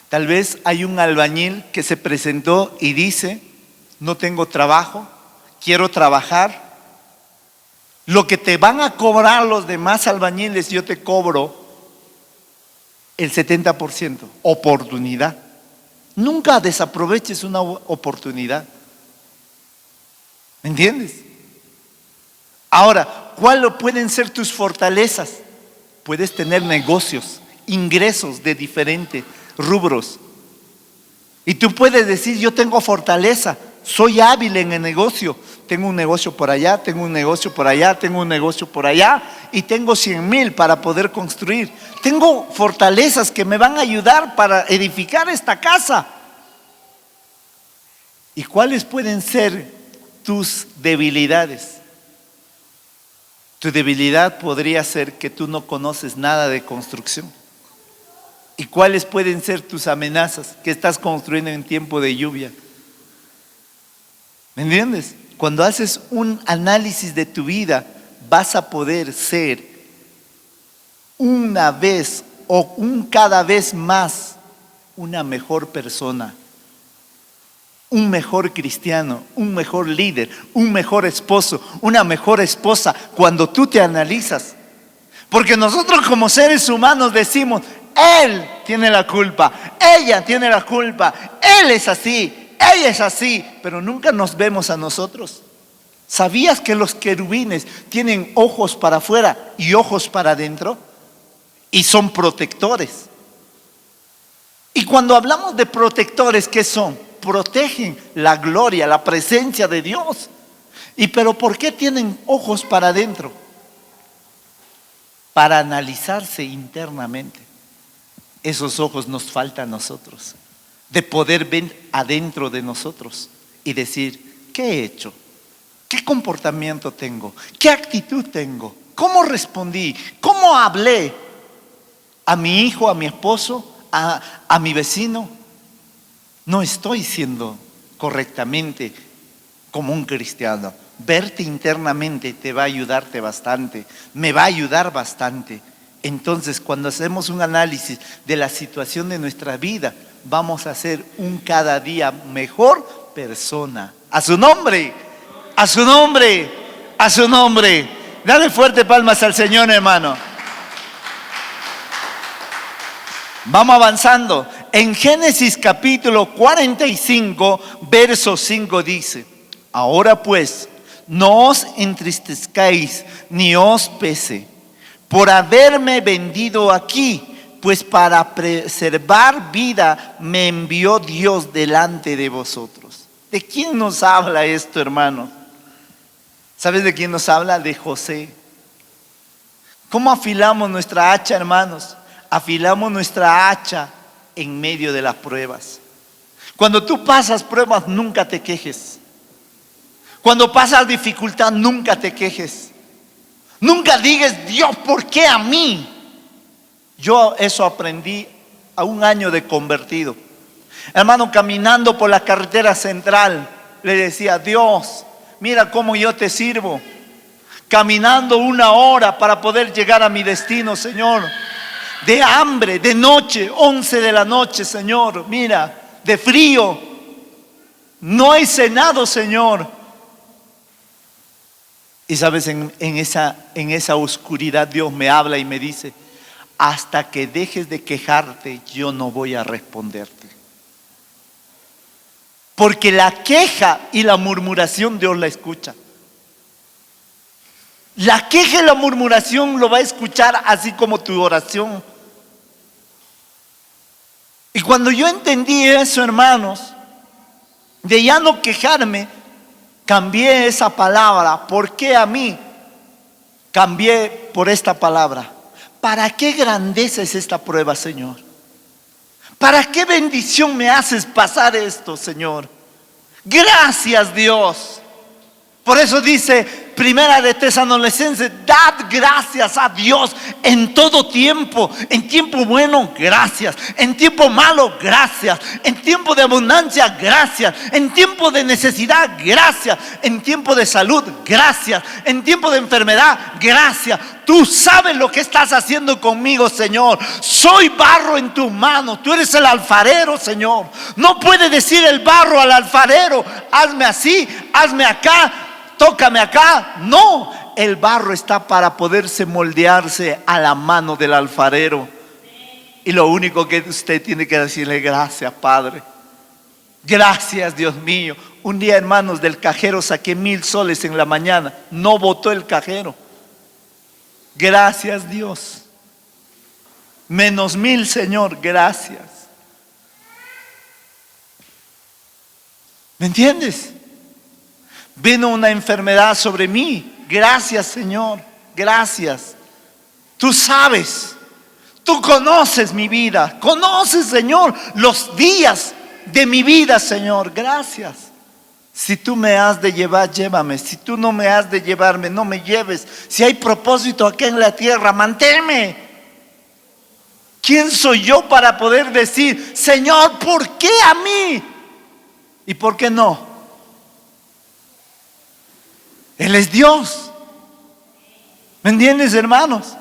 Tal vez hay un albañil que se presentó y dice, no tengo trabajo, quiero trabajar. Lo que te van a cobrar los demás albañiles, yo te cobro el 70%. Oportunidad. Nunca desaproveches una oportunidad. ¿Me entiendes? Ahora, ¿cuáles pueden ser tus fortalezas? Puedes tener negocios, ingresos de diferentes rubros. Y tú puedes decir, yo tengo fortaleza, soy hábil en el negocio. Tengo un negocio por allá, tengo un negocio por allá, tengo un negocio por allá y tengo 100,000 para poder construir. Tengo fortalezas que me van a ayudar para edificar esta casa. ¿Y cuáles pueden ser tus debilidades? Tu debilidad podría ser que tú no conoces nada de construcción. ¿Y cuáles pueden ser tus amenazas? Que estás construyendo en tiempo de lluvia. ¿Me entiendes? Cuando haces un análisis de tu vida, vas a poder ser una vez o cada vez más una mejor persona, un mejor cristiano, un mejor líder, un mejor esposo, una mejor esposa, cuando tú te analizas. Porque nosotros como seres humanos decimos, él tiene la culpa, ella tiene la culpa, él es así, ella es así, pero nunca nos vemos a nosotros. ¿Sabías que los querubines tienen ojos para afuera y ojos para adentro? Y son protectores. Y cuando hablamos de protectores, ¿qué son? Protegen la gloria, la presencia de Dios. Pero ¿por qué tienen ojos para adentro? Para analizarse internamente. Esos ojos nos faltan a nosotros, de poder ver adentro de nosotros y decir, ¿qué he hecho? ¿Qué comportamiento tengo? ¿Qué actitud tengo? ¿Cómo respondí? ¿Cómo hablé a mi hijo, a mi esposo, a mi vecino? No estoy siendo correctamente como un cristiano. Verte internamente te va a ayudarte bastante, me va a ayudar bastante. Entonces, cuando hacemos un análisis de la situación de nuestra vida, vamos a ser un cada día mejor persona. A su nombre, a su nombre, a su nombre. Dale fuerte palmas al Señor, hermano. Vamos avanzando. En Génesis capítulo 45, verso 5 dice: ahora pues, no os entristezcáis ni os pese por haberme vendido aquí, pues para preservar vida me envió Dios delante de vosotros. ¿De quién nos habla esto, hermano? ¿Sabes de quién nos habla? De José. ¿Cómo afilamos nuestra hacha, hermanos? Afilamos nuestra hacha en medio de las pruebas. Cuando tú pasas pruebas, nunca te quejes. Cuando pasas dificultad, nunca te quejes. Nunca digas: Dios, ¿por qué a mí? Yo eso aprendí a un año de convertido. Hermano, caminando por la carretera central, le decía: Dios, mira cómo yo te sirvo. Caminando 1 hora para poder llegar a mi destino, Señor. De hambre, de noche, 11 de la noche, Señor. Mira, de frío. No he cenado, Señor. Y sabes, en esa oscuridad Dios me habla y me dice: hasta que dejes de quejarte, yo no voy a responderte. Porque la queja y la murmuración Dios la escucha. La queja y la murmuración lo va a escuchar, así como tu oración. Y cuando yo entendí eso, hermanos, de ya no quejarme, cambié esa palabra. ¿Por qué a mí? Cambié por esta palabra: ¿para qué grandeza es esta prueba, Señor? ¿Para qué bendición me haces pasar esto, Señor? Gracias, Dios. Por eso dice Primera de Tesalonicenses: dad gracias a Dios en todo tiempo. En tiempo bueno, gracias. En tiempo malo, gracias. En tiempo de abundancia, gracias. En tiempo de necesidad, gracias. En tiempo de salud, gracias. En tiempo de enfermedad, gracias. Tú sabes lo que estás haciendo conmigo, Señor. Soy barro en tus manos. Tú eres el alfarero, Señor. No puede decir el barro al alfarero: hazme así, hazme acá, tócame acá. No, el barro está para poderse moldearse a la mano del alfarero. Y lo único que usted tiene que decirle: gracias, Padre. Gracias, Dios mío. Un día, hermanos, del cajero saqué 1000 soles en la mañana. No votó el cajero. Gracias, Dios. Menos 1000, Señor, gracias. ¿Me entiendes? Vino una enfermedad sobre mí. Gracias, Señor. Gracias. Tú sabes. Tú conoces mi vida. Conoces, Señor, los días de mi vida, Señor. Gracias. Si tú me has de llevar, llévame. Si tú no me has de llevarme, no me lleves. Si hay propósito aquí en la tierra, manténme. ¿Quién soy yo para poder decir: Señor, ¿por qué a mí? ¿Y por qué no? Él es Dios. ¿Me entiendes, hermanos?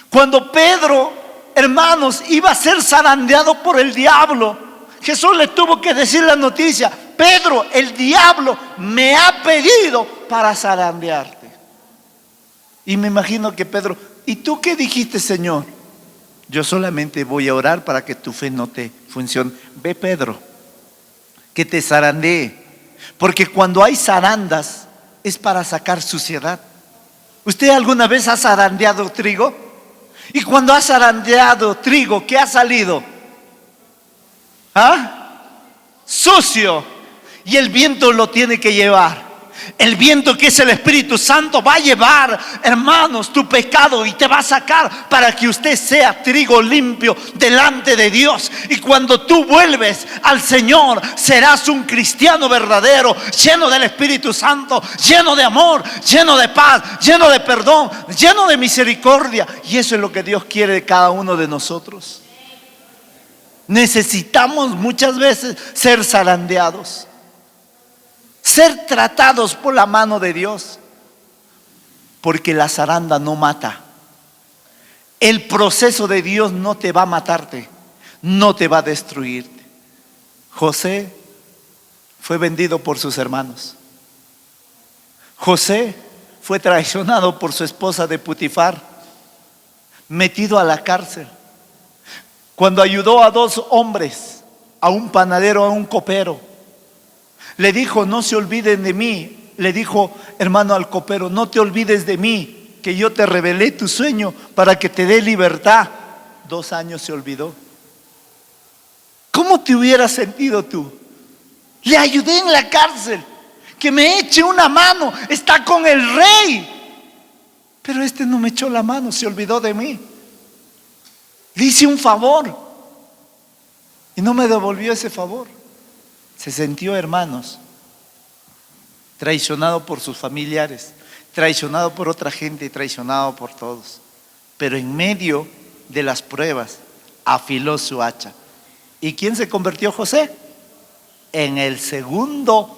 Cuando Pedro, hermanos, iba a ser zarandeado por el diablo, Jesús le tuvo que decir la noticia: Pedro, el diablo me ha pedido para zarandearte. Y me imagino que Pedro: ¿y tú qué dijiste, Señor? Yo solamente voy a orar para que tu fe no te funcione. Ve, Pedro, que te zarandee. Porque cuando hay zarandas es para sacar suciedad. ¿Usted alguna vez ha zarandeado trigo? Y cuando ha zarandeado trigo, ¿qué ha salido? ¿Ah? Sucio. Y el viento lo tiene que llevar. El viento, que es el Espíritu Santo, va a llevar, hermanos, tu pecado y te va a sacar para que usted sea trigo limpio delante de Dios. Y cuando tú vuelves al Señor, serás un cristiano verdadero, lleno del Espíritu Santo, lleno de amor, lleno de paz, lleno de perdón, lleno de misericordia. Y eso es lo que Dios quiere de cada uno de nosotros. Necesitamos muchas veces ser zarandeados, ser tratados por la mano de Dios, porque la zaranda no mata. El proceso de Dios no te va a matarte, no te va a destruirte. José fue vendido por sus hermanos. José fue traicionado por su esposa de Putifar, metido a la cárcel. Cuando ayudó a 2 hombres, a un panadero, a un copero, le dijo: no se olviden de mí. Le dijo, hermano, al copero: no te olvides de mí, que yo te revelé tu sueño para que te dé libertad. 2 años se olvidó. ¿Cómo te hubieras sentido tú? Le ayudé en la cárcel, que me eche una mano, está con el rey. Pero este no me echó la mano, se olvidó de mí. Le hice un favor y no me devolvió ese favor. Se sintió, hermanos, traicionado por sus familiares, traicionado por otra gente, traicionado por todos. Pero en medio de las pruebas afiló su hacha. ¿Y quién se convirtió José? En el segundo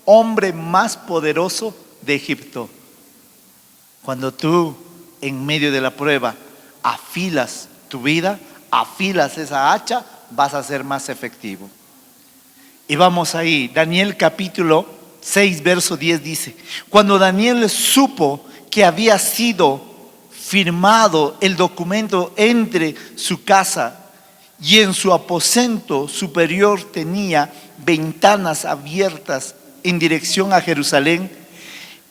hombre más poderoso de Egipto. Cuando tú en medio de la prueba afilas tu vida, afilas esa hacha, vas a ser más efectivo. Y vamos ahí, Daniel capítulo 6, verso 10 dice: cuando Daniel supo que había sido firmado el documento entre su casa y en su aposento superior tenía ventanas abiertas en dirección a Jerusalén,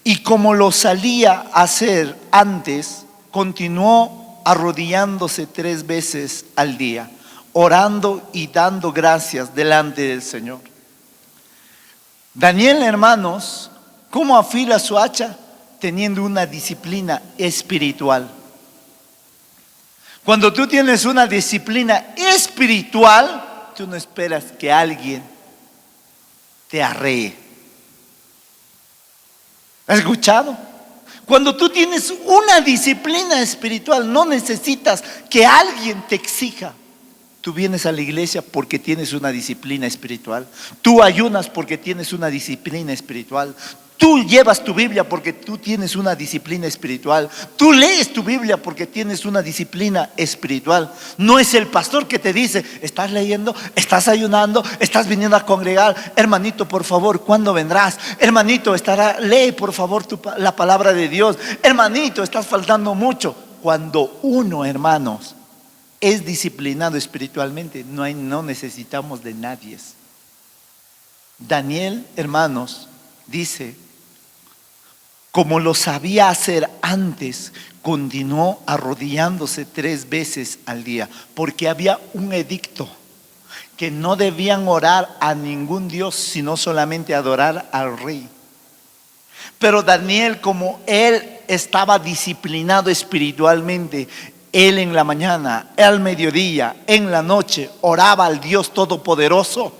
y como lo salía a hacer antes, continuó arrodillándose 3 veces al día, orando y dando gracias delante del Señor. Daniel, hermanos, ¿cómo afila su hacha? Teniendo una disciplina espiritual. Cuando tú tienes una disciplina espiritual, tú no esperas que alguien te arree. ¿Has escuchado? Cuando tú tienes una disciplina espiritual, no necesitas que alguien te exija. Tú vienes a la iglesia porque tienes una disciplina espiritual. Tú ayunas porque tienes una disciplina espiritual. Tú llevas tu Biblia porque tú tienes una disciplina espiritual. Tú lees tu Biblia porque tienes una disciplina espiritual. No es el pastor que te dice: estás leyendo, estás ayunando, estás viniendo a congregar. Hermanito, por favor, ¿cuándo vendrás? Hermanito, lee por favor la palabra de Dios. Hermanito, estás faltando mucho. Cuando uno, hermanos, es disciplinado espiritualmente, no necesitamos de nadie. Daniel, hermanos, dice: como lo sabía hacer antes, continuó arrodillándose 3 veces al día, porque había un edicto que no debían orar a ningún Dios, sino solamente adorar al rey. Pero Daniel, como él estaba disciplinado espiritualmente, él en la mañana, al mediodía, en la noche, oraba al Dios Todopoderoso,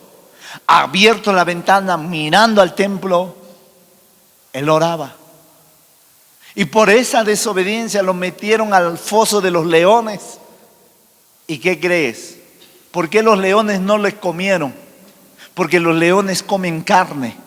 abierto la ventana, mirando al templo, él oraba. Y por esa desobediencia lo metieron al foso de los leones. ¿Y qué crees? ¿Por qué los leones no les comieron? Porque los leones comen carne.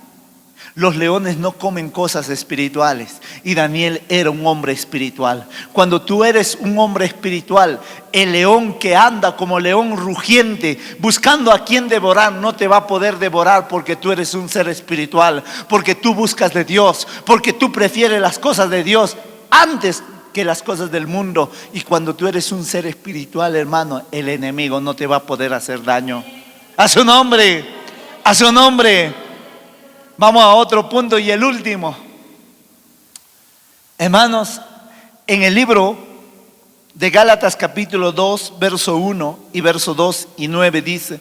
Los leones no comen cosas espirituales. Y Daniel era un hombre espiritual. Cuando tú eres un hombre espiritual, el león que anda como león rugiente buscando a quien devorar no te va a poder devorar, porque tú eres un ser espiritual, porque tú buscas de Dios, porque tú prefieres las cosas de Dios antes que las cosas del mundo. Y cuando tú eres un ser espiritual, hermano, el enemigo no te va a poder hacer daño. A su nombre, a su nombre. Vamos a otro punto y el último. Hermanos, en el libro de Gálatas capítulo 2, verso 1 y verso 2 y 9 dice: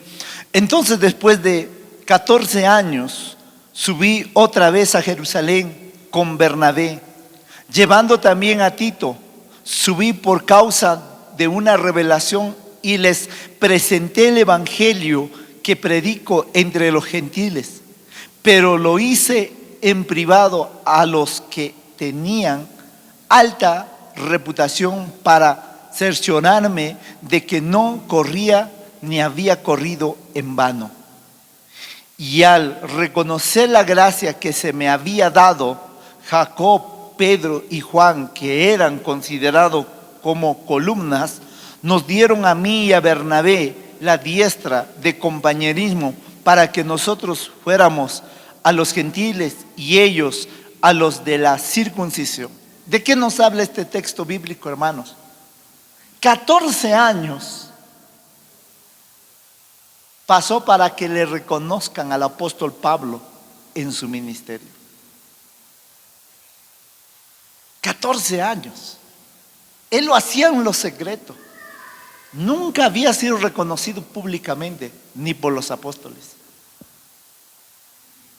entonces después de 14 años subí otra vez a Jerusalén con Bernabé, llevando también a Tito. Subí por causa de una revelación y les presenté el evangelio que predico entre los gentiles. Pero lo hice en privado a los que tenían alta reputación, para cerciorarme de que no corría ni había corrido en vano. Y al reconocer la gracia que se me había dado, Jacob, Pedro y Juan, que eran considerados como columnas, nos dieron a mí y a Bernabé la diestra de compañerismo para que nosotros fuéramos a los gentiles y ellos a los de la circuncisión. ¿De qué nos habla este texto bíblico, hermanos? 14 años pasó para que le reconozcan al apóstol Pablo en su ministerio. 14 años. Él lo hacía en lo secreto. Nunca había sido reconocido públicamente, ni por los apóstoles.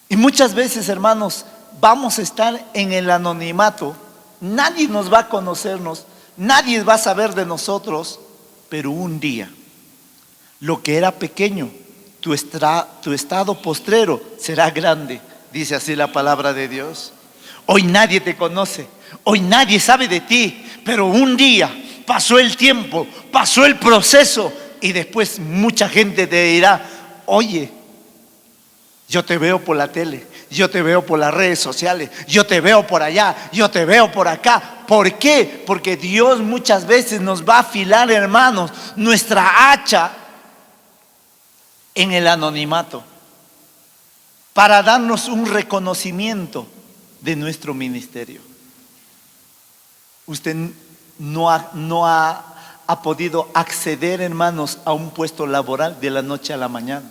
Y muchas veces, hermanos, vamos a estar en el anonimato. Nadie nos va a conocernos, nadie va a saber de nosotros, pero un día, lo que era pequeño, tu estado postrero será grande, dice así la palabra de Dios. Hoy nadie te conoce, hoy nadie sabe de ti, pero un día pasó el tiempo, pasó el proceso y después mucha gente te dirá: oye, yo te veo por la tele, yo te veo por las redes sociales, yo te veo por allá, yo te veo por acá. ¿Por qué? Porque Dios muchas veces nos va a afilar, hermanos, nuestra hacha en el anonimato para darnos un reconocimiento de nuestro ministerio. Usted no ha podido acceder, hermanos, a un puesto laboral de la noche a la mañana.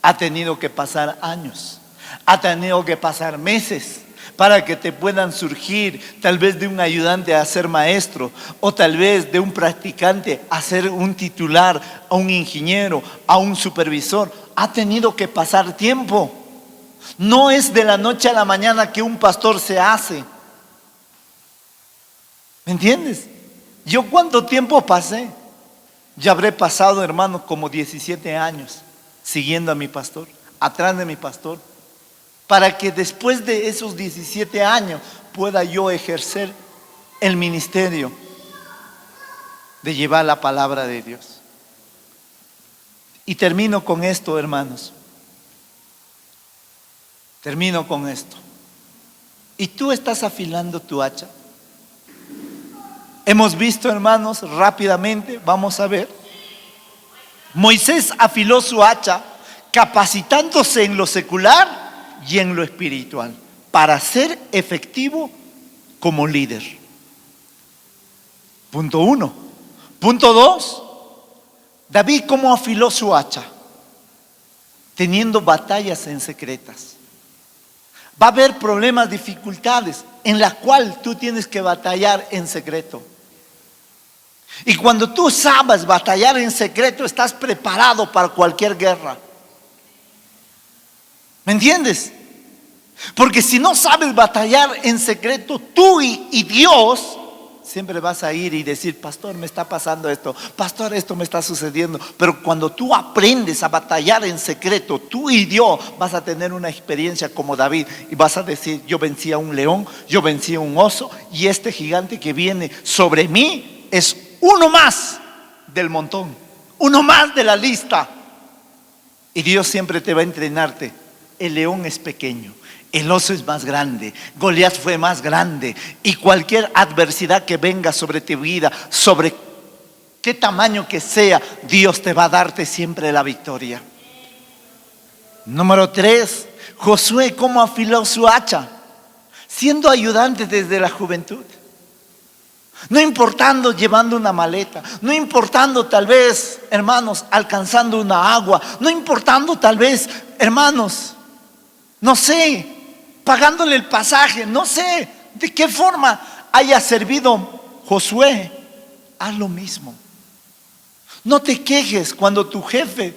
Ha tenido que pasar años, ha tenido que pasar meses para que te puedan surgir, tal vez de un ayudante a ser maestro, o tal vez de un practicante a ser un titular, a un ingeniero, a un supervisor. Ha tenido que pasar tiempo. No es de la noche a la mañana que un pastor se hace. ¿Me entiendes? ¿Yo cuánto tiempo pasé? Ya habré pasado, hermano, como 17 años siguiendo a mi pastor, atrás de mi pastor, para que después de esos 17 años pueda yo ejercer el ministerio de llevar la palabra de Dios. Y termino con esto, hermanos. Termino con esto. ¿Y tú estás afilando tu hacha? Hemos visto, hermanos, rápidamente, vamos a ver. Moisés afiló su hacha capacitándose en lo secular y en lo espiritual para ser efectivo como líder. Punto 1. Punto 2. David, ¿cómo afiló su hacha? Teniendo batallas en secretas. Va a haber problemas, dificultades en las cuales tú tienes que batallar en secreto. Y cuando tú sabes batallar en secreto, estás preparado para cualquier guerra. ¿Me entiendes? Porque si no sabes batallar en secreto, tú y Dios, siempre vas a ir y decir: pastor, me está pasando esto, pastor, esto me está sucediendo. Pero cuando tú aprendes a batallar en secreto, tú y Dios, vas a tener una experiencia como David y vas a decir: yo vencí a un león, yo vencí a un oso, y este gigante que viene sobre mí es uno más del montón, uno más de la lista. Y Dios siempre te va a entrenarte. El león es pequeño, el oso es más grande, Goliat fue más grande, y cualquier adversidad que venga sobre tu vida, sobre qué tamaño que sea, Dios te va a darte siempre la victoria. Número 3, Josué, ¿cómo afiló su hacha? Siendo ayudante desde la juventud. No importando llevando una maleta, no importando tal vez, hermanos, alcanzando una agua, no importando tal vez, hermanos, no sé, pagándole el pasaje, no sé de qué forma haya servido Josué. Haz lo mismo. No te quejes cuando tu jefe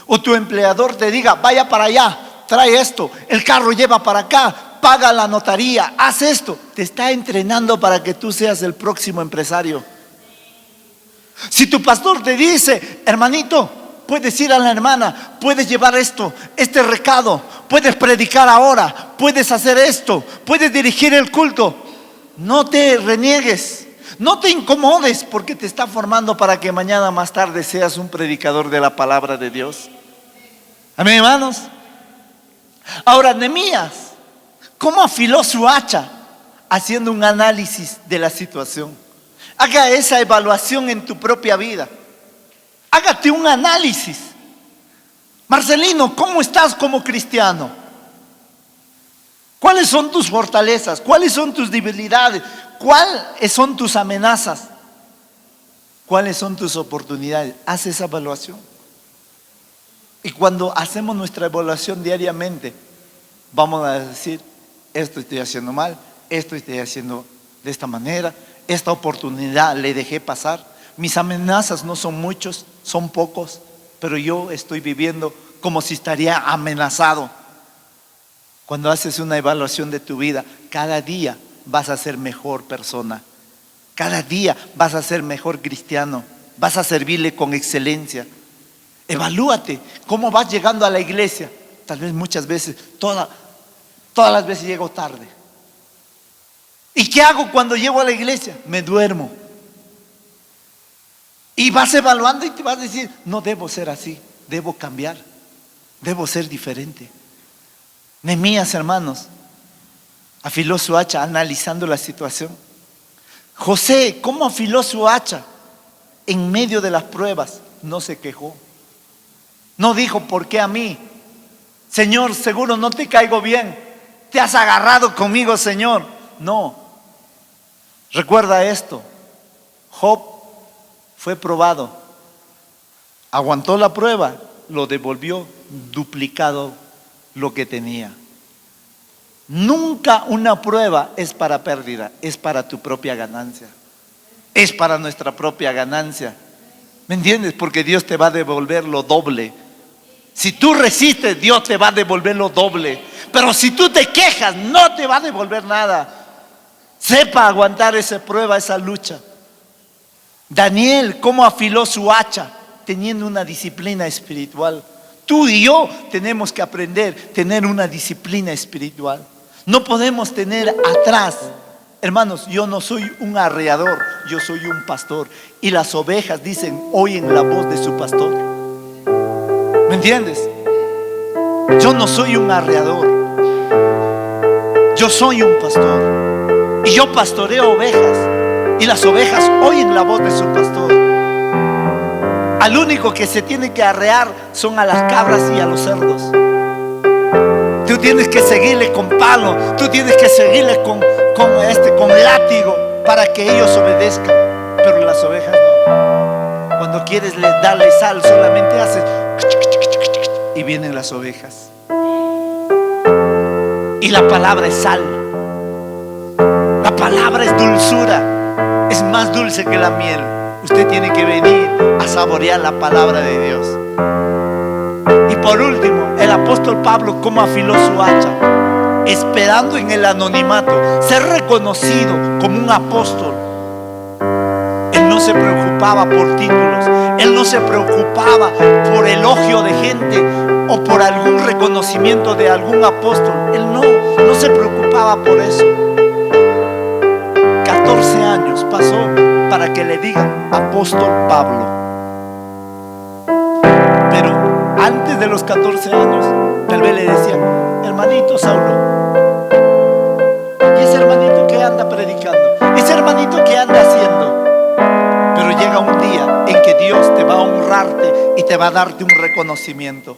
o tu empleador te diga: vaya para allá, trae esto, el carro lleva para acá, paga la notaría, haz esto. Te está entrenando para que tú seas el próximo empresario. Si tu pastor te dice: hermanito, puedes ir a la hermana, puedes llevar esto, este recado, puedes predicar ahora, puedes hacer esto, puedes dirigir el culto, no te reniegues, No te incomodes porque te está formando para que mañana más tarde seas un predicador de la palabra de Dios. Amén, hermanos. Ahora, Nehemías, ¿cómo afiló su hacha? Haciendo un análisis de la situación. Haga esa evaluación en tu propia vida. Hágate un análisis. Marcelino, ¿cómo estás como cristiano? ¿Cuáles son tus fortalezas? ¿Cuáles son tus debilidades? ¿Cuáles son tus amenazas? ¿Cuáles son tus oportunidades? Haz esa evaluación. Y cuando hacemos nuestra evaluación diariamente, vamos a decir, esto estoy haciendo mal, esto estoy haciendo de esta manera, esta oportunidad le dejé pasar. Mis amenazas no son muchos, son pocos, pero yo estoy viviendo como si estaría amenazado. Cuando haces una evaluación de tu vida, cada día vas a ser mejor persona. Cada día vas a ser mejor cristiano. Vas a servirle con excelencia. Evalúate cómo vas llegando a la iglesia. Tal vez muchas veces, todas las veces llego tarde. ¿Y qué hago cuando llego a la iglesia? Me duermo. Y vas evaluando y te vas a decir, no debo ser así, debo cambiar, debo ser diferente. Nehemías, hermanos, afiló su hacha analizando la situación. José, ¿cómo afiló su hacha? En medio de las pruebas, no se quejó. No dijo, ¿por qué a mí? Señor, seguro no te caigo bien. Te has agarrado conmigo, Señor. No. Recuerda esto. Job fue probado. Aguantó la prueba, lo devolvió duplicado lo que tenía. Nunca una prueba es para pérdida, es para tu propia ganancia. Es para nuestra propia ganancia. ¿Me entiendes? Porque Dios te va a devolver lo doble. Si tú resistes, Dios te va a devolver lo doble. Pero si tú te quejas, no te va a devolver nada. Sepa aguantar esa prueba, esa lucha. Daniel, ¿cómo afiló su hacha? Teniendo una disciplina espiritual. Tú y yo tenemos que aprender a tener una disciplina espiritual. No podemos tener atrás. Hermanos, yo no soy un arreador, yo soy un pastor. Y las ovejas dicen, oyen la voz de su pastor. ¿Me entiendes? Yo no soy un arreador. Yo soy un pastor. Y yo pastoreo ovejas. Y las ovejas oyen la voz de su pastor. Al único que se tiene que arrear son a las cabras y a los cerdos. Tú tienes que seguirle con palo. Tú tienes que seguirle con látigo para que ellos obedezcan. Pero las ovejas no. Cuando quieres darle sal, solamente haces y vienen las ovejas. Y la palabra es sal. La palabra es dulzura. Es más dulce que la miel. Usted tiene que venir a saborear la palabra de Dios. Y por último, el apóstol Pablo, ¿cómo afiló su hacha? Esperando en el anonimato, ser reconocido como un apóstol. Él no se preocupaba por títulos. Él no se preocupaba por elogio de gente o por algún reconocimiento de algún apóstol. Él no se preocupaba por eso. 14 años pasó para que le digan apóstol Pablo. Pero antes de los 14 años, tal vez le decían, hermanito Saulo. ¿Y ese hermanito que anda predicando? ¿Ese hermanito que anda haciendo? Pero llega un día en que Dios te va a honrarte y te va a darte un reconocimiento.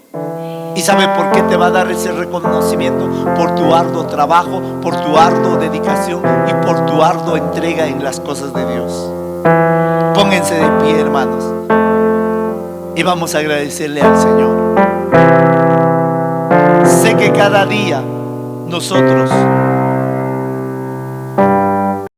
¿Y sabe por qué te va a dar ese reconocimiento? Por tu arduo trabajo, por tu ardua dedicación y por tu ardua entrega en las cosas de Dios. Pónganse de pie, hermanos, y vamos a agradecerle al Señor. Sé que cada día nosotros